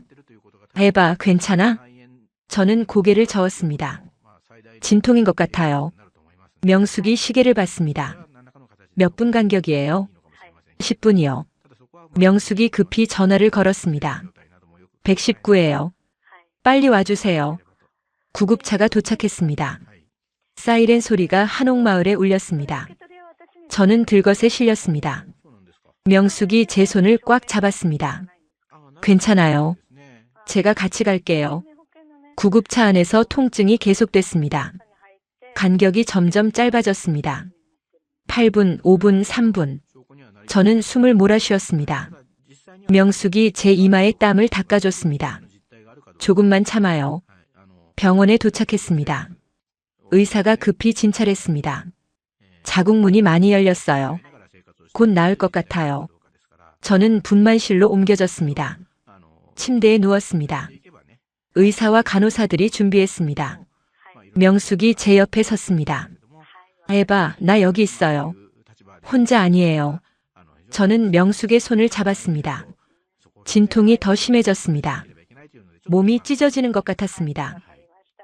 에바, 괜찮아? 저는 고개를 저었습니다. 진통인 것 같아요. 명숙이 시계를 봤습니다. 몇 분 간격이에요? 10분이요. 명숙이 급히 전화를 걸었습니다. 119예요. 빨리 와주세요. 구급차가 도착했습니다. 사이렌 소리가 한옥마을에 울렸습니다. 저는 들것에 실렸습니다. 명숙이 제 손을 꽉 잡았습니다. 괜찮아요. 제가 같이 갈게요. 구급차 안에서 통증이 계속됐습니다. 간격이 점점 짧아졌습니다. 8분, 5분, 3분. 저는 숨을 몰아쉬었습니다. 명숙이 제 이마에 땀을 닦아줬습니다. 조금만 참아요. 병원에 도착했습니다. 의사가 급히 진찰했습니다. 자궁문이 많이 열렸어요. 곧 나을 것 같아요. 저는 분만실로 옮겨졌습니다. 침대에 누웠습니다. 의사와 간호사들이 준비했습니다. 명숙이 제 옆에 섰습니다. 에바, 나 여기 있어요. 혼자 아니에요. 저는 명숙의 손을 잡았습니다. 진통이 더 심해졌습니다. 몸이 찢어지는 것 같았습니다.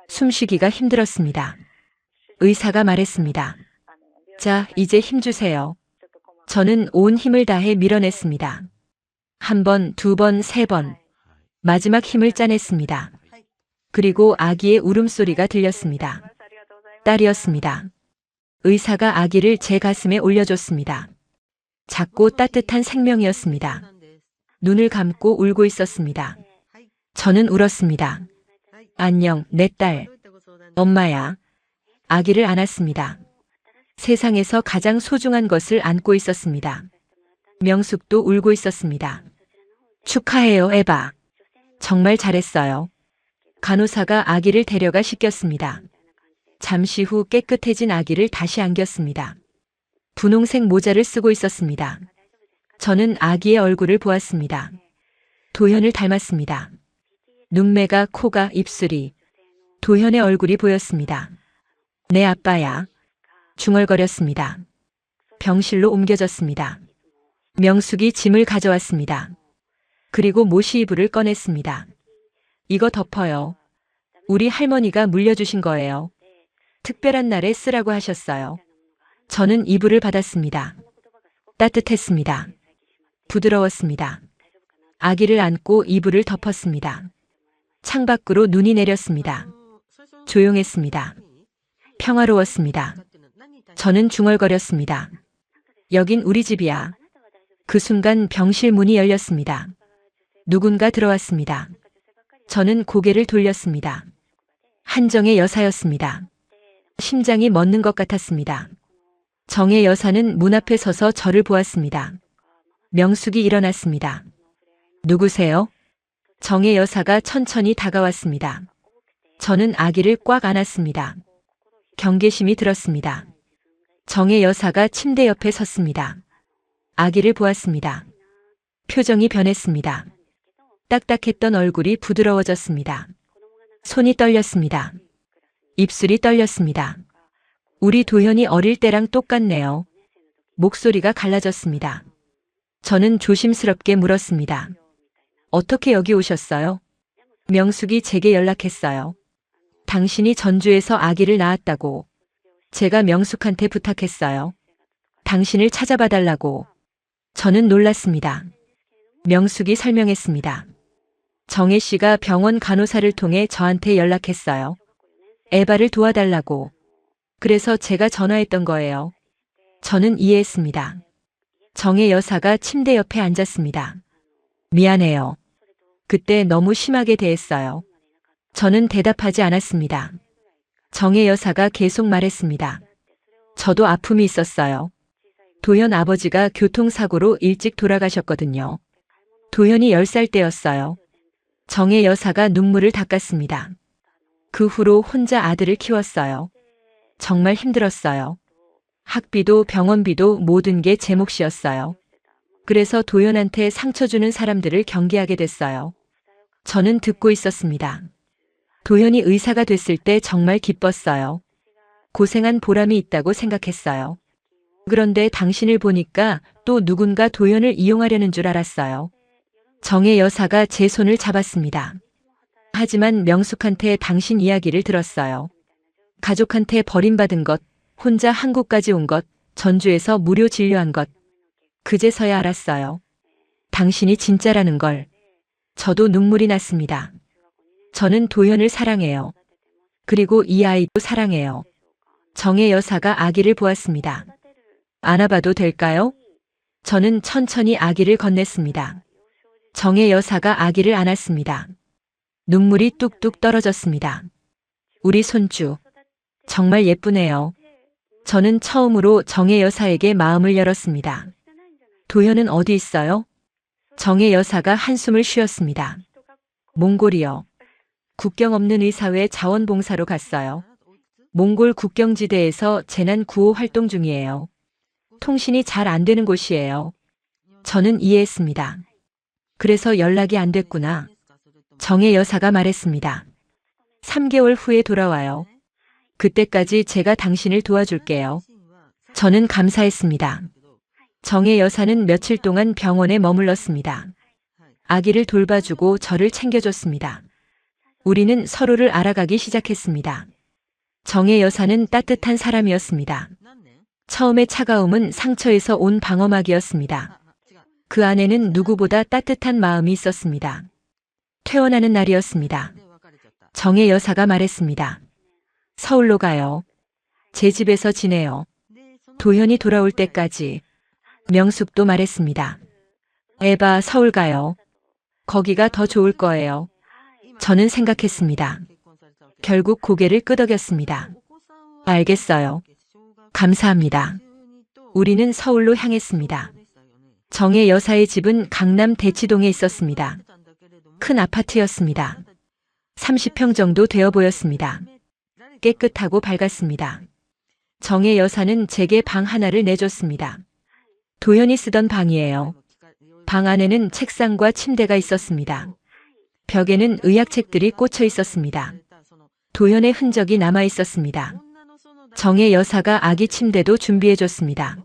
숨쉬기가 힘들었습니다. 의사가 말했습니다. 자, 이제 힘주세요. 저는 온 힘을 다해 밀어냈습니다. 1번, 2번, 3번. 마지막 힘을 짜냈습니다. 그리고 아기의 울음소리가 들렸습니다. 딸이었습니다. 의사가 아기를 제 가슴에 올려줬습니다. 작고 따뜻한 생명이었습니다. 눈을 감고 울고 있었습니다. 저는 울었습니다. 안녕, 내 딸. 엄마야. 아기를 안았습니다. 세상에서 가장 소중한 것을 안고 있었습니다. 명숙도 울고 있었습니다. 축하해요, 에바. 정말 잘했어요. 간호사가 아기를 데려가 씻겼습니다. 잠시 후 깨끗해진 아기를 다시 안겼습니다. 분홍색 모자를 쓰고 있었습니다. 저는 아기의 얼굴을 보았습니다. 도현을 닮았습니다. 눈매가, 코가, 입술이, 도현의 얼굴이 보였습니다. 내 아빠야. 중얼거렸습니다. 병실로 옮겨졌습니다. 명숙이 짐을 가져왔습니다. 그리고 모시 이불을 꺼냈습니다. 이거 덮어요. 우리 할머니가 물려주신 거예요. 특별한 날에 쓰라고 하셨어요. 저는 이불을 받았습니다. 따뜻했습니다. 부드러웠습니다. 아기를 안고 이불을 덮었습니다. 창밖으로 눈이 내렸습니다. 조용했습니다. 평화로웠습니다. 저는 중얼거렸습니다. 여긴 우리 집이야. 그 순간 병실 문이 열렸습니다. 누군가 들어왔습니다. 저는 고개를 돌렸습니다. 한정의 여사였습니다. 심장이 멎는 것 같았습니다. 정의 여사는 문 앞에 서서 저를 보았습니다. 명숙이 일어났습니다. 누구세요? 정의 여사가 천천히 다가왔습니다. 저는 아기를 꽉 안았습니다. 경계심이 들었습니다. 정의 여사가 침대 옆에 섰습니다. 아기를 보았습니다. 표정이 변했습니다. 딱딱했던 얼굴이 부드러워졌습니다. 손이 떨렸습니다. 입술이 떨렸습니다. 우리 도현이 어릴 때랑 똑같네요. 목소리가 갈라졌습니다. 저는 조심스럽게 물었습니다. 어떻게 여기 오셨어요? 명숙이 제게 연락했어요. 당신이 전주에서 아기를 낳았다고. 제가 명숙한테 부탁했어요. 당신을 찾아봐 달라고. 저는 놀랐습니다. 명숙이 설명했습니다. 정혜 씨가 병원 간호사를 통해 저한테 연락했어요. 에바를 도와달라고. 그래서 제가 전화했던 거예요. 저는 이해했습니다. 정혜 여사가 침대 옆에 앉았습니다. 미안해요. 그때 너무 심하게 대했어요. 저는 대답하지 않았습니다. 정혜 여사가 계속 말했습니다. 저도 아픔이 있었어요. 도현 아버지가 교통사고로 일찍 돌아가셨거든요. 도현이 10살 때였어요. 정혜 여사가 눈물을 닦았습니다. 그 후로 혼자 아들을 키웠어요. 정말 힘들었어요. 학비도 병원비도 모든 게 제 몫이었어요. 그래서 도현한테 상처 주는 사람들을 경계하게 됐어요. 저는 듣고 있었습니다. 도현이 의사가 됐을 때 정말 기뻤어요. 고생한 보람이 있다고 생각했어요. 그런데 당신을 보니까 또 누군가 도현을 이용하려는 줄 알았어요. 정혜 여사가 제 손을 잡았습니다. 하지만 명숙한테 당신 이야기를 들었어요. 가족한테 버림받은 것, 혼자 한국까지 온 것, 전주에서 무료 진료한 것. 그제서야 알았어요. 당신이 진짜라는 걸. 저도 눈물이 났습니다. 저는 도현을 사랑해요. 그리고 이 아이도 사랑해요. 정혜 여사가 아기를 보았습니다. 안아봐도 될까요? 저는 천천히 아기를 건넸습니다. 정혜 여사가 아기를 안았습니다. 눈물이 뚝뚝 떨어졌습니다. 우리 손주. 정말 예쁘네요. 저는 처음으로 정혜 여사에게 마음을 열었습니다. 도현은 어디 있어요? 정혜 여사가 한숨을 쉬었습니다. 몽골이요. 국경 없는 의사회 자원봉사로 갔어요. 몽골 국경지대에서 재난 구호 활동 중이에요. 통신이 잘 안 되는 곳이에요. 저는 이해했습니다. 그래서 연락이 안 됐구나. 정혜 여사가 말했습니다. 3개월 후에 돌아와요. 그때까지 제가 당신을 도와줄게요. 저는 감사했습니다. 정혜 여사는 며칠 동안 병원에 머물렀습니다. 아기를 돌봐주고 저를 챙겨줬습니다. 우리는 서로를 알아가기 시작했습니다. 정혜 여사는 따뜻한 사람이었습니다. 처음의 차가움은 상처에서 온 방어막이었습니다. 그 안에는 누구보다 따뜻한 마음이 있었습니다. 퇴원하는 날이었습니다. 정혜 여사가 말했습니다. 서울로 가요. 제 집에서 지내요. 도현이 돌아올 때까지. 명숙도 말했습니다. 에바 서울 가요. 거기가 더 좋을 거예요. 저는 생각했습니다. 결국 고개를 끄덕였습니다. 알겠어요. 감사합니다. 우리는 서울로 향했습니다. 정혜 여사의 집은 강남 대치동에 있었습니다. 큰 아파트였습니다. 30평 정도 되어 보였습니다. 깨끗하고 밝았습니다. 정혜 여사는 제게 방 하나를 내줬습니다. 도현이 쓰던 방이에요. 방 안에는 책상과 침대가 있었습니다. 벽에는 의학책들이 꽂혀 있었습니다. 도현의 흔적이 남아 있었습니다. 정의 여사가 아기 침대도 준비해줬습니다.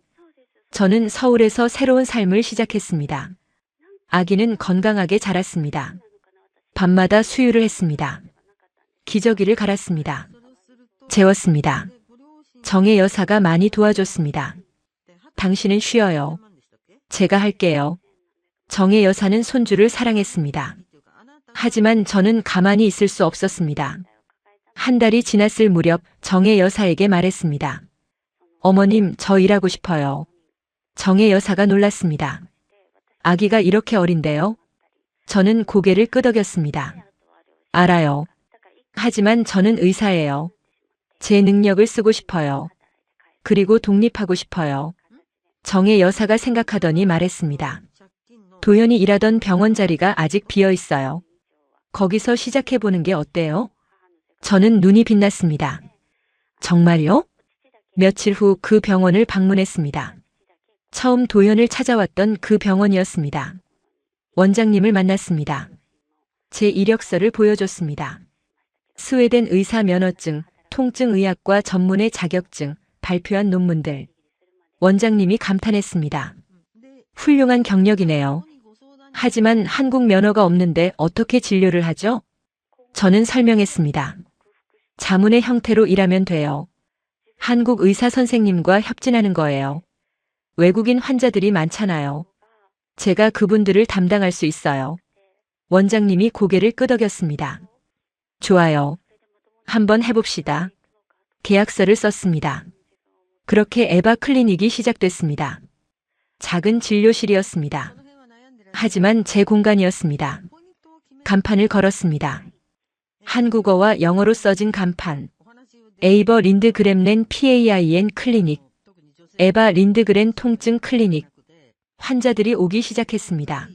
저는 서울에서 새로운 삶을 시작했습니다. 아기는 건강하게 자랐습니다. 밤마다 수유를 했습니다. 기저귀를 갈았습니다. 재웠습니다. 정의 여사가 많이 도와줬습니다. 당신은 쉬어요. 제가 할게요. 정의 여사는 손주를 사랑했습니다. 하지만 저는 가만히 있을 수 없었습니다. 한 달이 지났을 무렵 정의 여사에게 말했습니다. 어머님, 저 일하고 싶어요. 정의 여사가 놀랐습니다. 아기가 이렇게 어린데요? 저는 고개를 끄덕였습니다. 알아요. 하지만 저는 의사예요. 제 능력을 쓰고 싶어요. 그리고 독립하고 싶어요. 정의 여사가 생각하더니 말했습니다. 도현이 일하던 병원 자리가 아직 비어 있어요. 거기서 시작해보는 게 어때요? 저는 눈이 빛났습니다. 정말요? 며칠 후 그 병원을 방문했습니다. 처음 도현을 찾아왔던 그 병원이었습니다. 원장님을 만났습니다. 제 이력서를 보여줬습니다. 스웨덴 의사 면허증, 통증의학과 전문의 자격증, 발표한 논문들. 원장님이 감탄했습니다. 훌륭한 경력이네요. 하지만 한국 면허가 없는데 어떻게 진료를 하죠? 저는 설명했습니다. 자문의 형태로 일하면 돼요. 한국 의사 선생님과 협진하는 거예요. 외국인 환자들이 많잖아요. 제가 그분들을 담당할 수 있어요. 원장님이 고개를 끄덕였습니다. 좋아요. 한번 해봅시다. 계약서를 썼습니다. 그렇게 에바 클리닉이 시작됐습니다. 작은 진료실이었습니다. 하지만 제 공간이었습니다. 간판을 걸었습니다. 한국어와 영어로 써진 간판. 에이버 린드그램렌 PAIN 클리닉. 에바 린드그렌 통증 클리닉. 환자들이 오기 시작했습니다.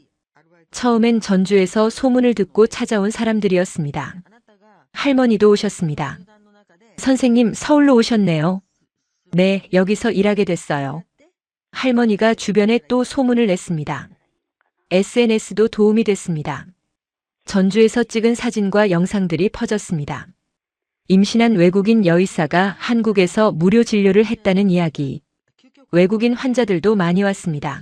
처음엔 전주에서 소문을 듣고 찾아온 사람들이었습니다. 할머니도 오셨습니다. 선생님, 서울로 오셨네요. 네, 여기서 일하게 됐어요. 할머니가 주변에 또 소문을 냈습니다. SNS도 도움이 됐습니다. 전주에서 찍은 사진과 영상들이 퍼졌습니다. 임신한 외국인 여의사가 한국에서 무료 진료를 했다는 이야기. 외국인 환자들도 많이 왔습니다.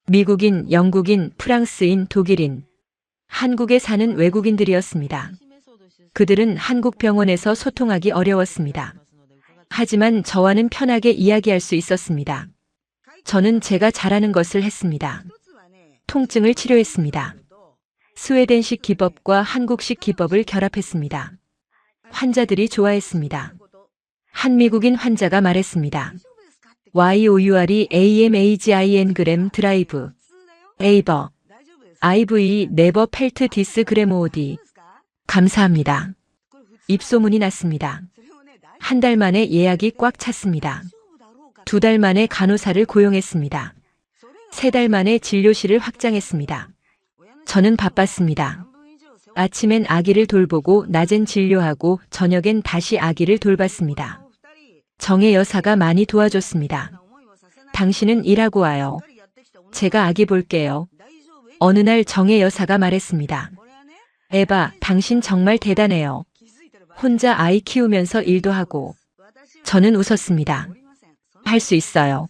미국인, 영국인, 프랑스인, 독일인. 한국에 사는 외국인들이었습니다. 그들은 한국 병원에서 소통하기 어려웠습니다. 하지만 저와는 편하게 이야기할 수 있었습니다. 저는 제가 잘하는 것을 했습니다. 통증을 치료했습니다. 스웨덴식 기법과 한국식 기법을 결합했습니다. 환자들이 좋아했습니다. 한 미국인 환자가 말했습니다. YOURE AMAGIN 드라이브 에이버 IV 네버 펠트 디스 그래모디 감사합니다. 입소문이 났습니다. 한 달 만에 예약이 꽉 찼습니다. 2달 만에 간호사를 고용했습니다. 3달 만에 진료실을 확장했습니다. 저는 바빴습니다. 아침엔 아기를 돌보고 낮엔 진료하고 저녁엔 다시 아기를 돌봤습니다. 정의 여사가 많이 도와줬습니다. 당신은 일하고 와요. 제가 아기 볼게요. 어느 날 정의 여사가 말했습니다. 에바, 당신 정말 대단해요. 혼자 아이 키우면서 일도 하고. 저는 웃었습니다. 할 수 있어요.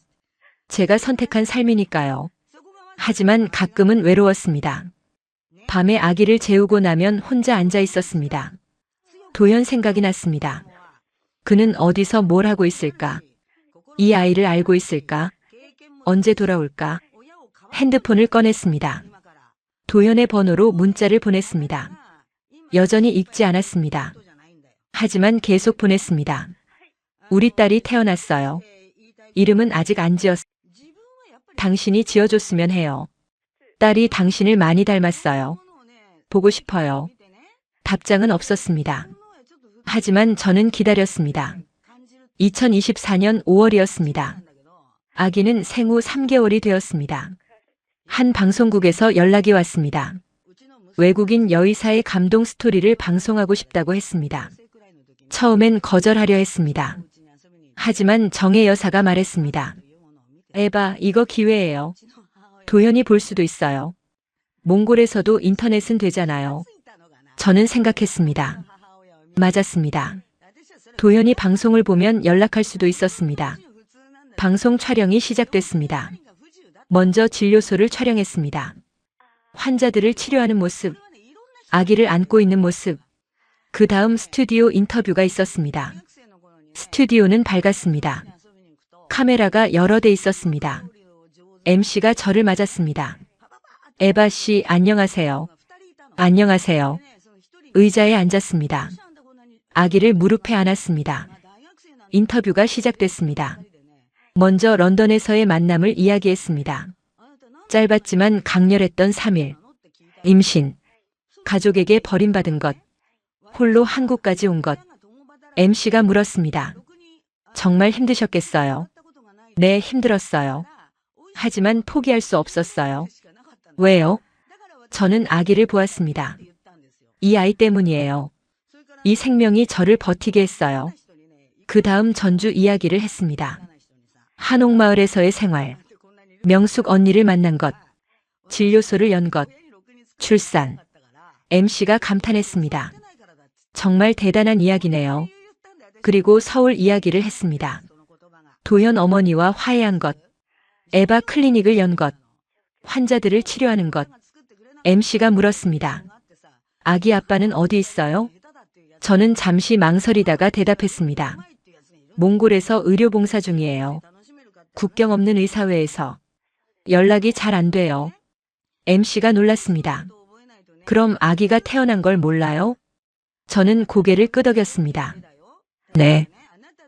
제가 선택한 삶이니까요. 하지만 가끔은 외로웠습니다. 밤에 아기를 재우고 나면 혼자 앉아 있었습니다. 도현 생각이 났습니다. 그는 어디서 뭘 하고 있을까? 이 아이를 알고 있을까? 언제 돌아올까? 핸드폰을 꺼냈습니다. 도현의 번호로 문자를 보냈습니다. 여전히 읽지 않았습니다. 하지만 계속 보냈습니다. 우리 딸이 태어났어요. 이름은 아직 안 지었어요. 당신이 지어줬으면 해요. 딸이 당신을 많이 닮았어요. 보고 싶어요. 답장은 없었습니다. 하지만 저는 기다렸습니다. 2024년 5월이었습니다. 아기는 생후 3개월이 되었습니다. 한 방송국에서 연락이 왔습니다. 외국인 여의사의 감동 스토리를 방송하고 싶다고 했습니다. 처음엔 거절하려 했습니다. 하지만 정의 여사가 말했습니다. 에바, 이거 기회예요. 도현이 볼 수도 있어요. 몽골에서도 인터넷은 되잖아요. 저는 생각했습니다. 맞았습니다. 도현이 방송을 보면 연락할 수도 있었습니다. 방송 촬영이 시작됐습니다. 먼저 진료소를 촬영했습니다. 환자들을 치료하는 모습, 아기를 안고 있는 모습, 그 다음 스튜디오 인터뷰가 있었습니다. 스튜디오는 밝았습니다. 카메라가 여러 대 있었습니다. MC가 저를 맞았습니다. 에바 씨, 안녕하세요. 안녕하세요. 의자에 앉았습니다. 아기를 무릎에 안았습니다. 인터뷰가 시작됐습니다. 먼저 런던에서의 만남을 이야기했습니다. 짧았지만 강렬했던 3일. 임신. 가족에게 버림받은 것. 홀로 한국까지 온 것. MC가 물었습니다. 정말 힘드셨겠어요? 네, 힘들었어요. 하지만 포기할 수 없었어요. 왜요? 저는 아기를 보았습니다. 이 아이 때문이에요. 이 생명이 저를 버티게 했어요. 그 다음 전주 이야기를 했습니다. 한옥마을에서의 생활, 명숙 언니를 만난 것, 진료소를 연 것, 출산. MC가 감탄했습니다. 정말 대단한 이야기네요. 그리고 서울 이야기를 했습니다. 도현 어머니와 화해한 것, 에바 클리닉을 연 것, 환자들을 치료하는 것. MC가 물었습니다. 아기 아빠는 어디 있어요? 저는 잠시 망설이다가 대답했습니다. 몽골에서 의료봉사 중이에요. 국경 없는 의사회에서. 연락이 잘 안 돼요. MC가 놀랐습니다. 그럼 아기가 태어난 걸 몰라요? 저는 고개를 끄덕였습니다. 네.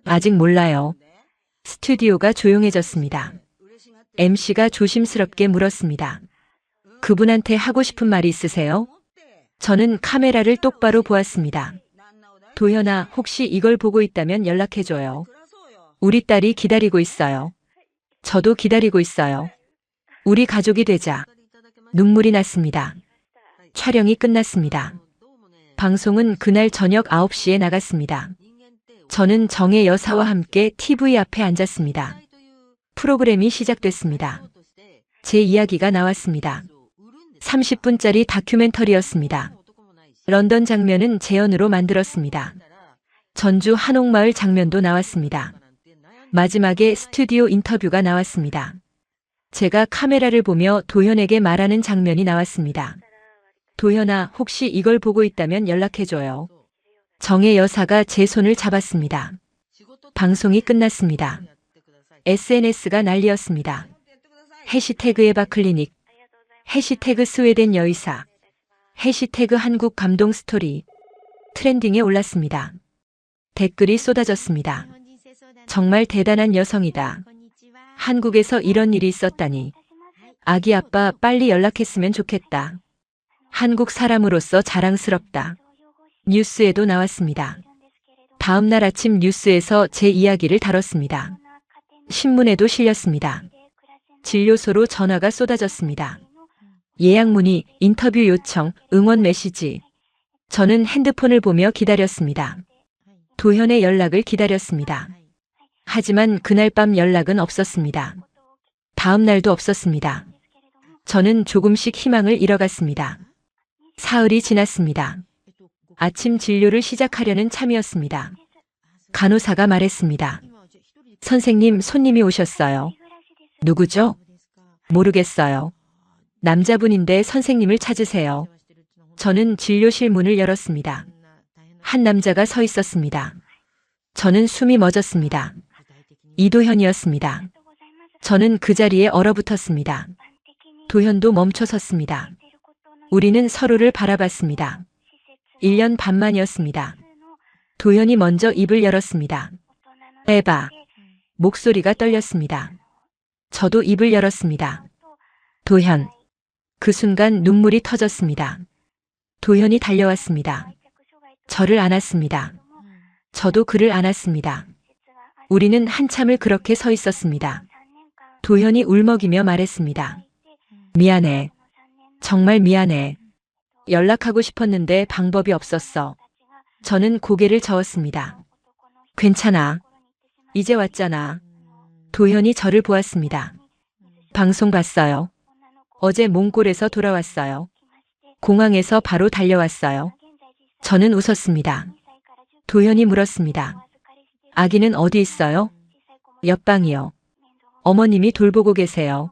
아직 몰라요. 스튜디오가 조용해졌습니다. MC가 조심스럽게 물었습니다. 그분한테 하고 싶은 말이 있으세요? 저는 카메라를 똑바로 보았습니다. 도현아, 혹시 이걸 보고 있다면 연락해줘요. 우리 딸이 기다리고 있어요. 저도 기다리고 있어요. 우리 가족이 되자. 눈물이 났습니다. 촬영이 끝났습니다. 방송은 그날 저녁 9시에 나갔습니다. 저는 정혜 여사와 함께 TV 앞에 앉았습니다. 프로그램이 시작됐습니다. 제 이야기가 나왔습니다. 30분짜리 다큐멘터리였습니다. 런던 장면은 재현으로 만들었습니다. 전주 한옥마을 장면도 나왔습니다. 마지막에 스튜디오 인터뷰가 나왔습니다. 제가 카메라를 보며 도현에게 말하는 장면이 나왔습니다. 도현아, 혹시 이걸 보고 있다면 연락해줘요. 정혜 여사가 제 손을 잡았습니다. 방송이 끝났습니다. SNS가 난리였습니다. 해시태그 에바 클리닉, 해시태그 스웨덴 여의사, 해시태그 한국 감동 스토리, 트렌딩에 올랐습니다. 댓글이 쏟아졌습니다. 정말 대단한 여성이다. 한국에서 이런 일이 있었다니. 아기 아빠 빨리 연락했으면 좋겠다. 한국 사람으로서 자랑스럽다. 뉴스에도 나왔습니다. 다음 날 아침 뉴스에서 제 이야기를 다뤘습니다. 신문에도 실렸습니다. 진료소로 전화가 쏟아졌습니다. 예약 문의, 인터뷰 요청, 응원 메시지. 저는 핸드폰을 보며 기다렸습니다. 도현의 연락을 기다렸습니다. 하지만 그날 밤 연락은 없었습니다. 다음 날도 없었습니다. 저는 조금씩 희망을 잃어갔습니다. 사흘이 지났습니다. 아침 진료를 시작하려는 참이었습니다. 간호사가 말했습니다. 선생님, 손님이 오셨어요. 누구죠? 모르겠어요. 남자분인데 선생님을 찾으세요. 저는 진료실 문을 열었습니다. 한 남자가 서 있었습니다. 저는 숨이 멎었습니다. 이도현이었습니다. 저는 그 자리에 얼어붙었습니다. 도현도 멈춰 섰습니다. 우리는 서로를 바라봤습니다. 1년 반 만이었습니다. 도현이 먼저 입을 열었습니다. 에바. 목소리가 떨렸습니다. 저도 입을 열었습니다. 도현. 그 순간 눈물이 터졌습니다. 도현이 달려왔습니다. 저를 안았습니다. 저도 그를 안았습니다. 우리는 한참을 그렇게 서 있었습니다. 도현이 울먹이며 말했습니다. 미안해. 정말 미안해. 연락하고 싶었는데 방법이 없었어. 저는 고개를 저었습니다. 괜찮아. 이제 왔잖아. 도현이 저를 보았습니다. 방송 봤어요. 어제 몽골에서 돌아왔어요. 공항에서 바로 달려왔어요. 저는 웃었습니다. 도현이 물었습니다. 아기는 어디 있어요? 옆방이요. 어머님이 돌보고 계세요.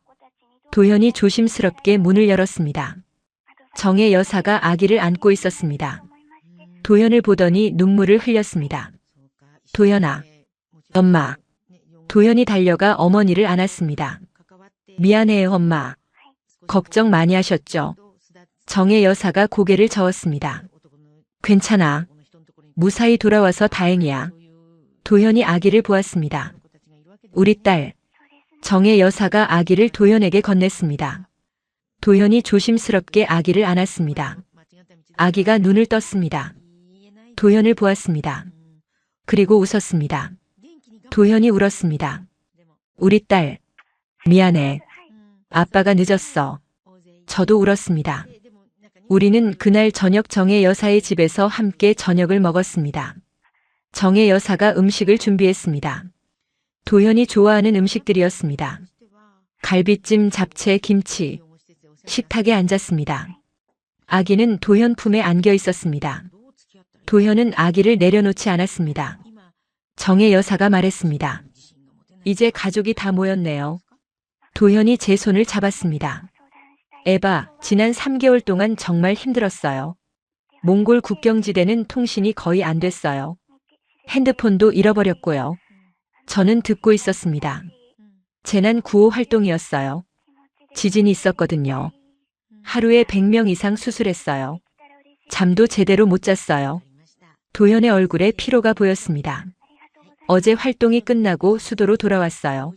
도현이 조심스럽게 문을 열었습니다. 정혜 여사가 아기를 안고 있었습니다. 도현을 보더니 눈물을 흘렸습니다. 도현아, 엄마. 도현이 달려가 어머니를 안았습니다. 미안해요, 엄마. 걱정 많이 하셨죠? 정혜 여사가 고개를 저었습니다. 괜찮아. 무사히 돌아와서 다행이야. 도현이 아기를 보았습니다. 우리 딸. 정혜 여사가 아기를 도현에게 건넸습니다. 도현이 조심스럽게 아기를 안았습니다. 아기가 눈을 떴습니다. 도현을 보았습니다. 그리고 웃었습니다. 도현이 울었습니다. 우리 딸. 미안해. 아빠가 늦었어. 저도 울었습니다. 우리는 그날 저녁 정혜 여사의 집에서 함께 저녁을 먹었습니다. 정혜 여사가 음식을 준비했습니다. 도현이 좋아하는 음식들이었습니다. 갈비찜, 잡채, 김치. 식탁에 앉았습니다. 아기는 도현 품에 안겨 있었습니다. 도현은 아기를 내려놓지 않았습니다. 정혜 여사가 말했습니다. 이제 가족이 다 모였네요. 도현이 제 손을 잡았습니다. 에바, 지난 3개월 동안 정말 힘들었어요. 몽골 국경지대는 통신이 거의 안 됐어요. 핸드폰도 잃어버렸고요. 저는 듣고 있었습니다. 재난 구호 활동이었어요. 지진이 있었거든요. 하루에 100명 이상 수술했어요. 잠도 제대로 못 잤어요. 도현의 얼굴에 피로가 보였습니다. 어제 활동이 끝나고 수도로 돌아왔어요.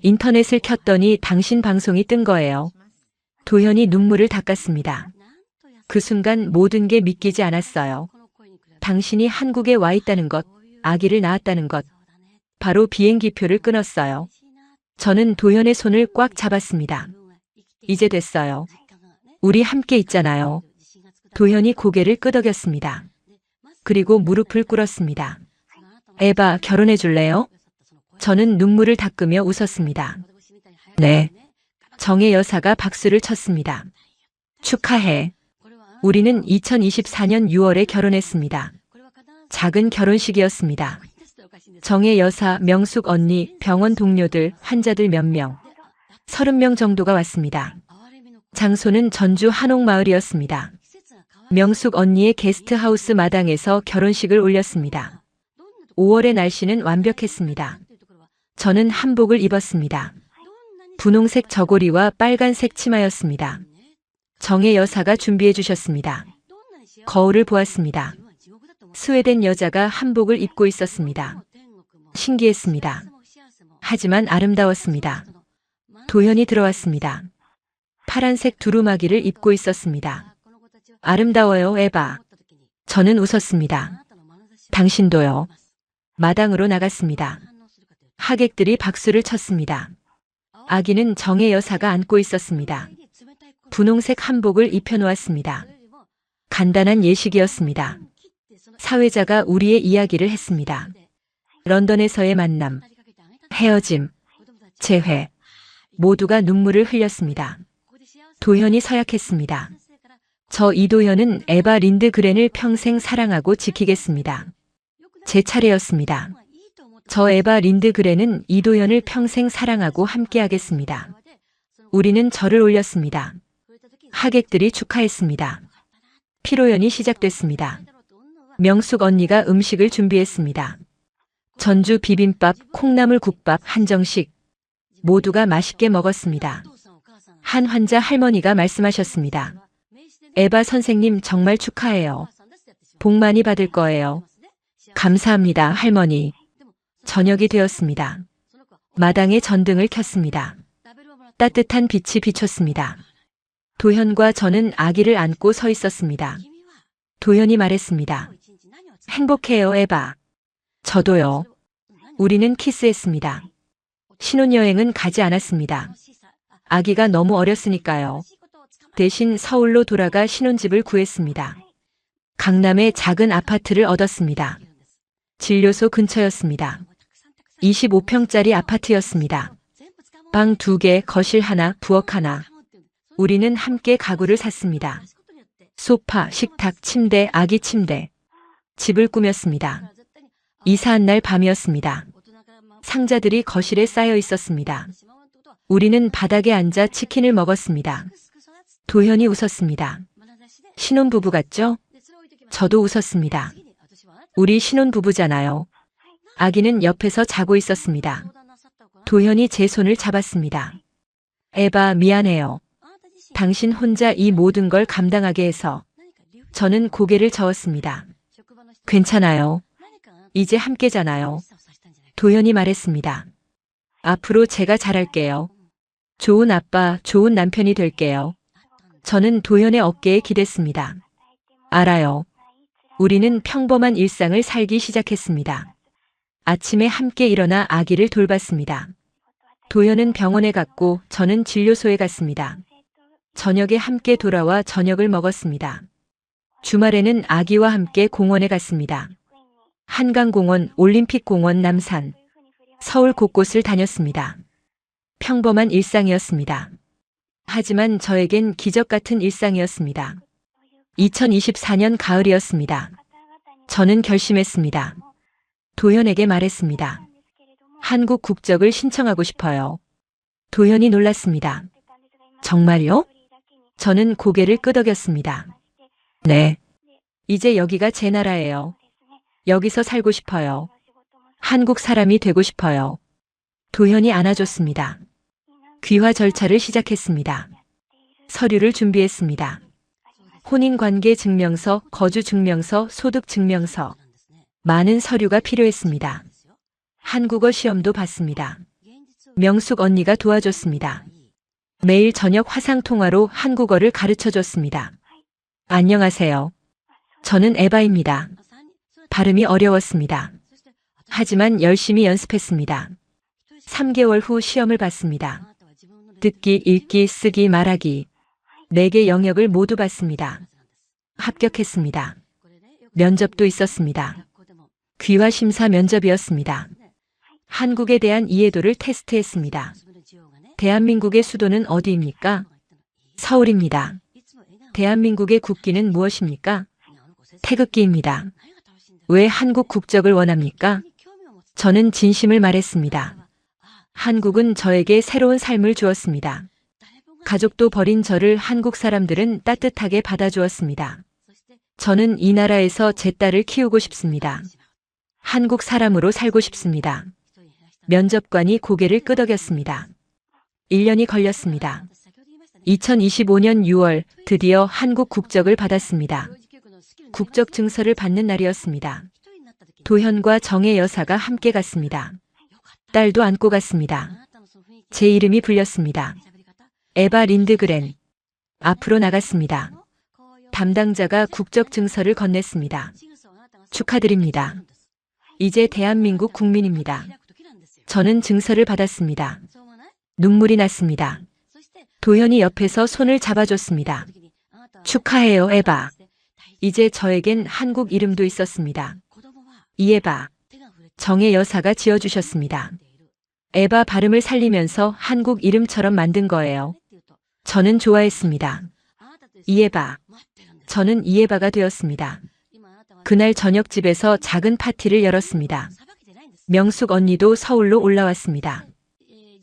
인터넷을 켰더니 당신 방송이 뜬 거예요. 도현이 눈물을 닦았습니다. 그 순간 모든 게 믿기지 않았어요. 당신이 한국에 와 있다는 것, 아기를 낳았다는 것, 바로 비행기표를 끊었어요. 저는 도현의 손을 꽉 잡았습니다. 이제 됐어요. 우리 함께 있잖아요. 도현이 고개를 끄덕였습니다. 그리고 무릎을 꿇었습니다. 에바, 결혼해 줄래요? 저는 눈물을 닦으며 웃었습니다. 네. 정혜 여사가 박수를 쳤습니다. 축하해. 우리는 2024년 6월에 결혼했습니다. 작은 결혼식이었습니다. 정혜 여사, 명숙 언니, 병원 동료들, 환자들 몇 명. 30명 정도가 왔습니다. 장소는 전주 한옥마을이었습니다. 명숙 언니의 게스트하우스 마당에서 결혼식을 올렸습니다. 5월의 날씨는 완벽했습니다. 저는 한복을 입었습니다. 분홍색 저고리와 빨간색 치마였습니다. 정혜 여사가 준비해 주셨습니다. 거울을 보았습니다. 스웨덴 여자가 한복을 입고 있었습니다. 신기했습니다. 하지만 아름다웠습니다. 도현이 들어왔습니다. 파란색 두루마기를 입고 있었습니다. 아름다워요, 에바. 저는 웃었습니다. 당신도요. 마당으로 나갔습니다. 하객들이 박수를 쳤습니다. 아기는 정혜 여사가 안고 있었습니다. 분홍색 한복을 입혀놓았습니다. 간단한 예식이었습니다. 사회자가 우리의 이야기를 했습니다. 런던에서의 만남, 헤어짐, 재회, 모두가 눈물을 흘렸습니다. 도현이 서약했습니다. 저 이도현은 에바 린드그렌을 평생 사랑하고 지키겠습니다. 제 차례였습니다. 저 에바 린드그렌은 이도현을 평생 사랑하고 함께하겠습니다. 우리는 절을 올렸습니다. 하객들이 축하했습니다. 피로연이 시작됐습니다. 명숙 언니가 음식을 준비했습니다. 전주 비빔밥, 콩나물 국밥, 한정식. 모두가 맛있게 먹었습니다. 한 환자 할머니가 말씀하셨습니다. 에바 선생님 정말 축하해요. 복 많이 받을 거예요. 감사합니다, 할머니. 저녁이 되었습니다. 마당에 전등을 켰습니다. 따뜻한 빛이 비쳤습니다. 도현과 저는 아기를 안고 서 있었습니다. 도현이 말했습니다. 행복해요, 에바. 저도요. 우리는 키스했습니다. 신혼여행은 가지 않았습니다. 아기가 너무 어렸으니까요. 대신 서울로 돌아가 신혼집을 구했습니다. 강남에 작은 아파트를 얻었습니다. 진료소 근처였습니다. 25평짜리 아파트였습니다. 방 2개, 거실 하나, 부엌 하나. 우리는 함께 가구를 샀습니다. 소파, 식탁, 침대, 아기 침대. 집을 꾸몄습니다. 이사한 날 밤이었습니다. 상자들이 거실에 쌓여 있었습니다. 우리는 바닥에 앉아 치킨을 먹었습니다. 도현이 웃었습니다. 신혼부부 같죠? 저도 웃었습니다. 우리 신혼부부잖아요. 아기는 옆에서 자고 있었습니다. 도현이 제 손을 잡았습니다. 에바, 미안해요. 당신 혼자 이 모든 걸 감당하게 해서. 저는 고개를 저었습니다. 괜찮아요. 이제 함께잖아요. 도현이 말했습니다. 앞으로 제가 잘할게요. 좋은 아빠, 좋은 남편이 될게요. 저는 도현의 어깨에 기댔습니다. 알아요. 우리는 평범한 일상을 살기 시작했습니다. 아침에 함께 일어나 아기를 돌봤습니다. 도현은 병원에 갔고 저는 진료소에 갔습니다. 저녁에 함께 돌아와 저녁을 먹었습니다. 주말에는 아기와 함께 공원에 갔습니다. 한강공원, 올림픽공원, 남산, 서울 곳곳을 다녔습니다. 평범한 일상이었습니다. 하지만 저에겐 기적 같은 일상이었습니다. 2024년 가을이었습니다. 저는 결심했습니다. 도현에게 말했습니다. 한국 국적을 신청하고 싶어요. 도현이 놀랐습니다. 정말요? 저는 고개를 끄덕였습니다. 네. 이제 여기가 제 나라예요. 여기서 살고 싶어요. 한국 사람이 되고 싶어요. 도현이 안아줬습니다. 귀화 절차를 시작했습니다. 서류를 준비했습니다. 혼인관계 증명서, 거주 증명서, 소득 증명서. 많은 서류가 필요했습니다. 한국어 시험도 봤습니다. 명숙 언니가 도와줬습니다. 매일 저녁 화상통화로 한국어를 가르쳐줬습니다. 안녕하세요. 저는 에바입니다. 발음이 어려웠습니다. 하지만 열심히 연습했습니다. 3개월 후 시험을 봤습니다. 듣기, 읽기, 쓰기, 말하기. 4개 영역을 모두 봤습니다. 합격했습니다. 면접도 있었습니다. 귀화 심사 면접이었습니다. 한국에 대한 이해도를 테스트했습니다. 대한민국의 수도는 어디입니까? 서울입니다. 대한민국의 국기는 무엇입니까? 태극기입니다. 왜 한국 국적을 원합니까? 저는 진심을 말했습니다. 한국은 저에게 새로운 삶을 주었습니다. 가족도 버린 저를 한국 사람들은 따뜻하게 받아주었습니다. 저는 이 나라에서 제 딸을 키우고 싶습니다. 한국 사람으로 살고 싶습니다. 면접관이 고개를 끄덕였습니다. 1년이 걸렸습니다. 2025년 6월 드디어 한국 국적을 받았습니다. 국적 증서를 받는 날이었습니다. 도현과 정혜 여사가 함께 갔습니다. 딸도 안고 갔습니다. 제 이름이 불렸습니다. 에바 린드그렌. 앞으로 나갔습니다. 담당자가 국적 증서를 건넸습니다. 축하드립니다. 이제 대한민국 국민입니다. 저는 증서를 받았습니다. 눈물이 났습니다. 도현이 옆에서 손을 잡아줬습니다. 축하해요, 에바. 이제 저에겐 한국 이름도 있었습니다. 이에바. 정혜 여사가 지어주셨습니다. 에바 발음을 살리면서 한국 이름처럼 만든 거예요. 저는 좋아했습니다. 이에바. 저는 이에바가 되었습니다. 그날 저녁집에서 작은 파티를 열었습니다. 명숙 언니도 서울로 올라왔습니다.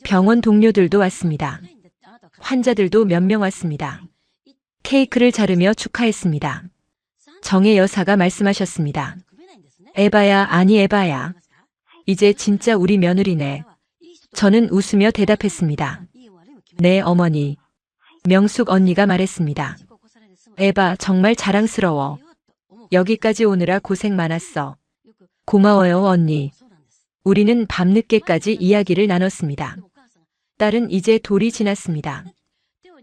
병원 동료들도 왔습니다. 환자들도 몇 명 왔습니다. 케이크를 자르며 축하했습니다. 정혜 여사가 말씀하셨습니다. 에바야, 아니 에바야. 이제 진짜 우리 며느리네. 저는 웃으며 대답했습니다. 네, 어머니. 명숙 언니가 말했습니다. 에바, 정말 자랑스러워. 여기까지 오느라 고생 많았어. 고마워요, 언니. 우리는 밤늦게까지 이야기를 나눴습니다. 딸은 이제 돌이 지났습니다.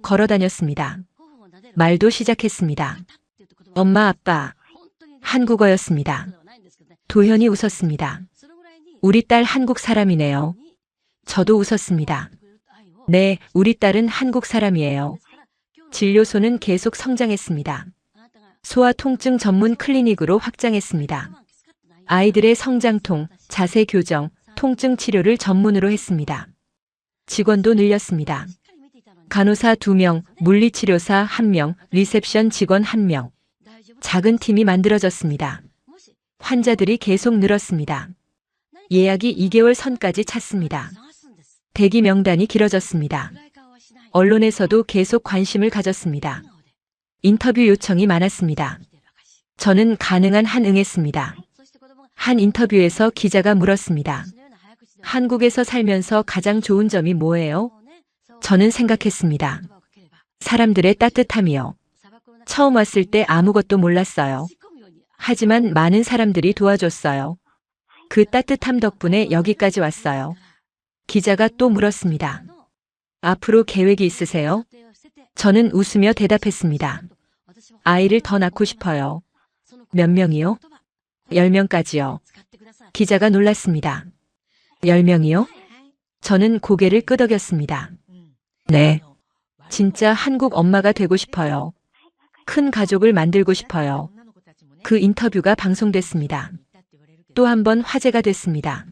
걸어 다녔습니다. 말도 시작했습니다. 엄마, 아빠. 한국어였습니다. 도현이 웃었습니다. 우리 딸 한국 사람이네요. 저도 웃었습니다. 네, 우리 딸은 한국 사람이에요. 진료소는 계속 성장했습니다. 소아 통증 전문 클리닉으로 확장했습니다. 아이들의 성장통, 자세 교정, 통증 치료를 전문으로 했습니다. 직원도 늘렸습니다. 간호사 2명, 물리치료사 1명, 리셉션 직원 1명. 작은 팀이 만들어졌습니다. 환자들이 계속 늘었습니다. 예약이 2개월 선까지 찼습니다. 대기 명단이 길어졌습니다. 언론에서도 계속 관심을 가졌습니다. 인터뷰 요청이 많았습니다. 저는 가능한 한 응했습니다. 한 인터뷰에서 기자가 물었습니다. 한국에서 살면서 가장 좋은 점이 뭐예요? 저는 생각했습니다. 사람들의 따뜻함이요. 처음 왔을 때 아무것도 몰랐어요. 하지만 많은 사람들이 도와줬어요. 그 따뜻함 덕분에 여기까지 왔어요. 기자가 또 물었습니다. 앞으로 계획이 있으세요? 저는 웃으며 대답했습니다. 아이를 더 낳고 싶어요. 몇 명이요? 10명까지요. 기자가 놀랐습니다. 10명이요? 저는 고개를 끄덕였습니다. 네. 진짜 한국 엄마가 되고 싶어요. 큰 가족을 만들고 싶어요. 그 인터뷰가 방송됐습니다. 또 한 번 화제가 됐습니다.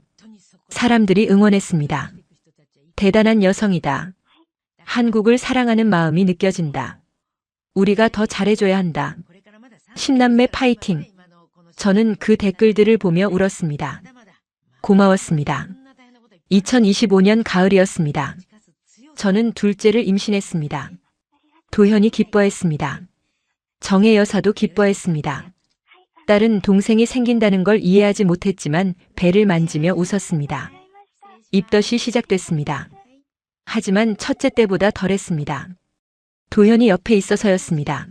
사람들이 응원했습니다. 대단한 여성이다. 한국을 사랑하는 마음이 느껴진다. 우리가 더 잘해줘야 한다. 10남매 파이팅. 저는 그 댓글들을 보며 울었습니다. 고마웠습니다. 2025년 가을이었습니다. 저는 둘째를 임신했습니다. 도현이 기뻐했습니다. 정혜 여사도 기뻐했습니다. 딸은 동생이 생긴다는 걸 이해하지 못했지만 배를 만지며 웃었습니다. 입덧이 시작됐습니다. 하지만 첫째 때보다 덜했습니다. 도현이 옆에 있어서였습니다.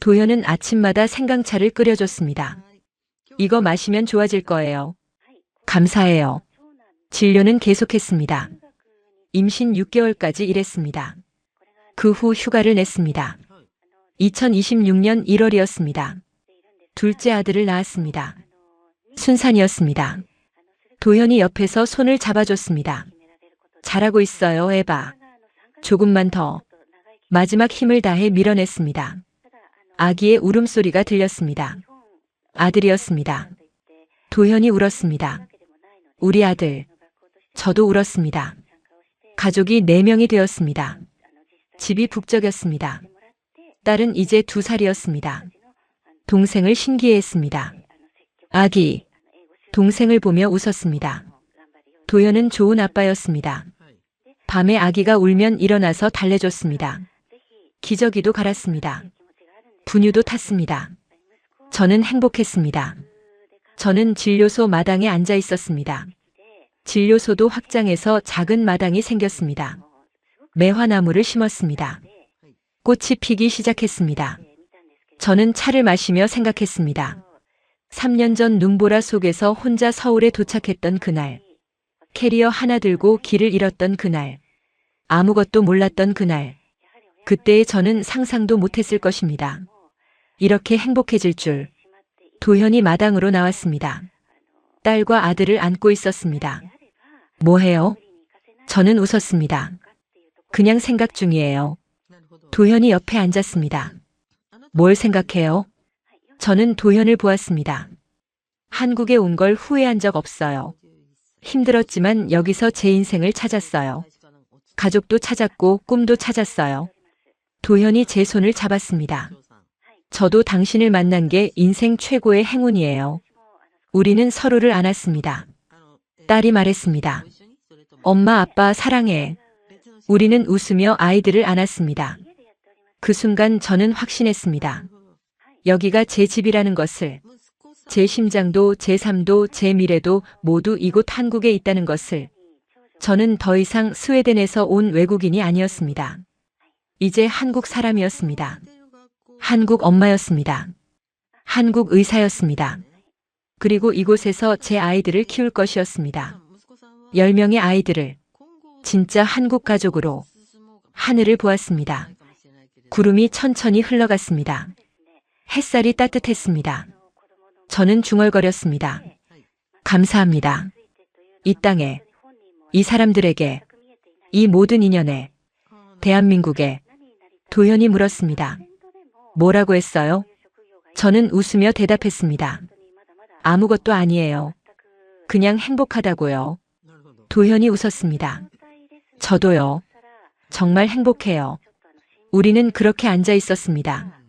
도현은 아침마다 생강차를 끓여줬습니다. 이거 마시면 좋아질 거예요. 감사해요. 진료는 계속했습니다. 임신 6개월까지 일했습니다. 그 후 휴가를 냈습니다. 2026년 1월이었습니다. 둘째 아들을 낳았습니다. 순산이었습니다. 도현이 옆에서 손을 잡아줬습니다. 잘하고 있어요, 에바. 조금만 더. 마지막 힘을 다해 밀어냈습니다. 아기의 울음소리가 들렸습니다. 아들이었습니다. 도현이 울었습니다. 우리 아들. 저도 울었습니다. 가족이 4명이 되었습니다. 집이 북적였습니다. 딸은 이제 2살이었습니다. 동생을 신기해했습니다. 아기. 동생을 보며 웃었습니다. 도현은 좋은 아빠였습니다. 밤에 아기가 울면 일어나서 달래줬습니다. 기저귀도 갈았습니다. 분유도 탔습니다. 저는 행복했습니다. 저는 진료소 마당에 앉아 있었습니다. 진료소도 확장해서 작은 마당이 생겼습니다. 매화나무를 심었습니다. 꽃이 피기 시작했습니다. 저는 차를 마시며 생각했습니다. 3년 전 눈보라 속에서 혼자 서울에 도착했던 그날. 캐리어 하나 들고 길을 잃었던 그날. 아무것도 몰랐던 그날. 그때의 저는 상상도 못했을 것입니다. 이렇게 행복해질 줄. 도현이 마당으로 나왔습니다. 딸과 아들을 안고 있었습니다. 뭐해요? 저는 웃었습니다. 그냥 생각 중이에요. 도현이 옆에 앉았습니다. 뭘 생각해요? 저는 도현을 보았습니다. 한국에 온 걸 후회한 적 없어요. 힘들었지만 여기서 제 인생을 찾았어요. 가족도 찾았고 꿈도 찾았어요. 도현이 제 손을 잡았습니다. 저도 당신을 만난 게 인생 최고의 행운이에요. 우리는 서로를 안았습니다. 딸이 말했습니다. 엄마, 아빠 사랑해. 우리는 웃으며 아이들을 안았습니다. 그 순간 저는 확신했습니다. 여기가 제 집이라는 것을, 제 심장도, 제 삶도, 제 미래도 모두 이곳 한국에 있다는 것을. 저는 더 이상 스웨덴에서 온 외국인이 아니었습니다. 이제 한국 사람이었습니다. 한국 엄마였습니다. 한국 의사였습니다. 그리고 이곳에서 제 아이들을 키울 것이었습니다. 10명의 아이들을 진짜 한국 가족으로 하늘을 보았습니다. 구름이 천천히 흘러갔습니다. 햇살이 따뜻했습니다. 저는 중얼거렸습니다. 감사합니다. 이 땅에, 이 사람들에게, 이 모든 인연에, 대한민국에. 도현이 물었습니다. 뭐라고 했어요? 저는 웃으며 대답했습니다. 아무것도 아니에요. 그냥 행복하다고요. 도현이 웃었습니다. 저도요. 정말 행복해요. 우리는 그렇게 앉아 있었습니다.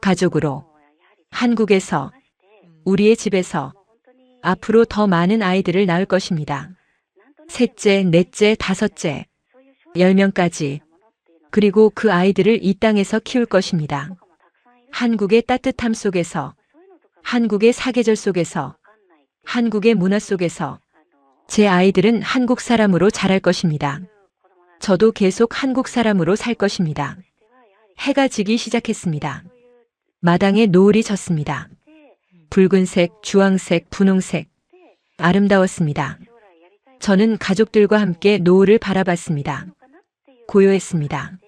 가족으로. 한국에서, 우리의 집에서 앞으로 더 많은 아이들을 낳을 것입니다. 셋째, 넷째, 다섯째, 10명까지. 그리고 그 아이들을 이 땅에서 키울 것입니다. 한국의 따뜻함 속에서, 한국의 사계절 속에서, 한국의 문화 속에서 제 아이들은 한국 사람으로 자랄 것입니다. 저도 계속 한국 사람으로 살 것입니다. 해가 지기 시작했습니다. 마당에 노을이 졌습니다. 붉은색, 주황색, 분홍색. 아름다웠습니다. 저는 가족들과 함께 노을을 바라봤습니다. 고요했습니다.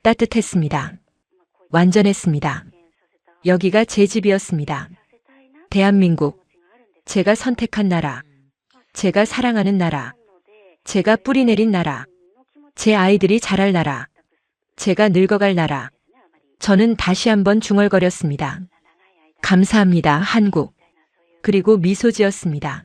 따뜻했습니다. 완전했습니다. 여기가 제 집이었습니다. 대한민국. 제가 선택한 나라. 제가 사랑하는 나라. 제가 뿌리내린 나라. 제 아이들이 자랄 나라. 제가 늙어갈 나라. 저는 다시 한번 중얼거렸습니다. 감사합니다, 한국. 그리고 미소 지었습니다.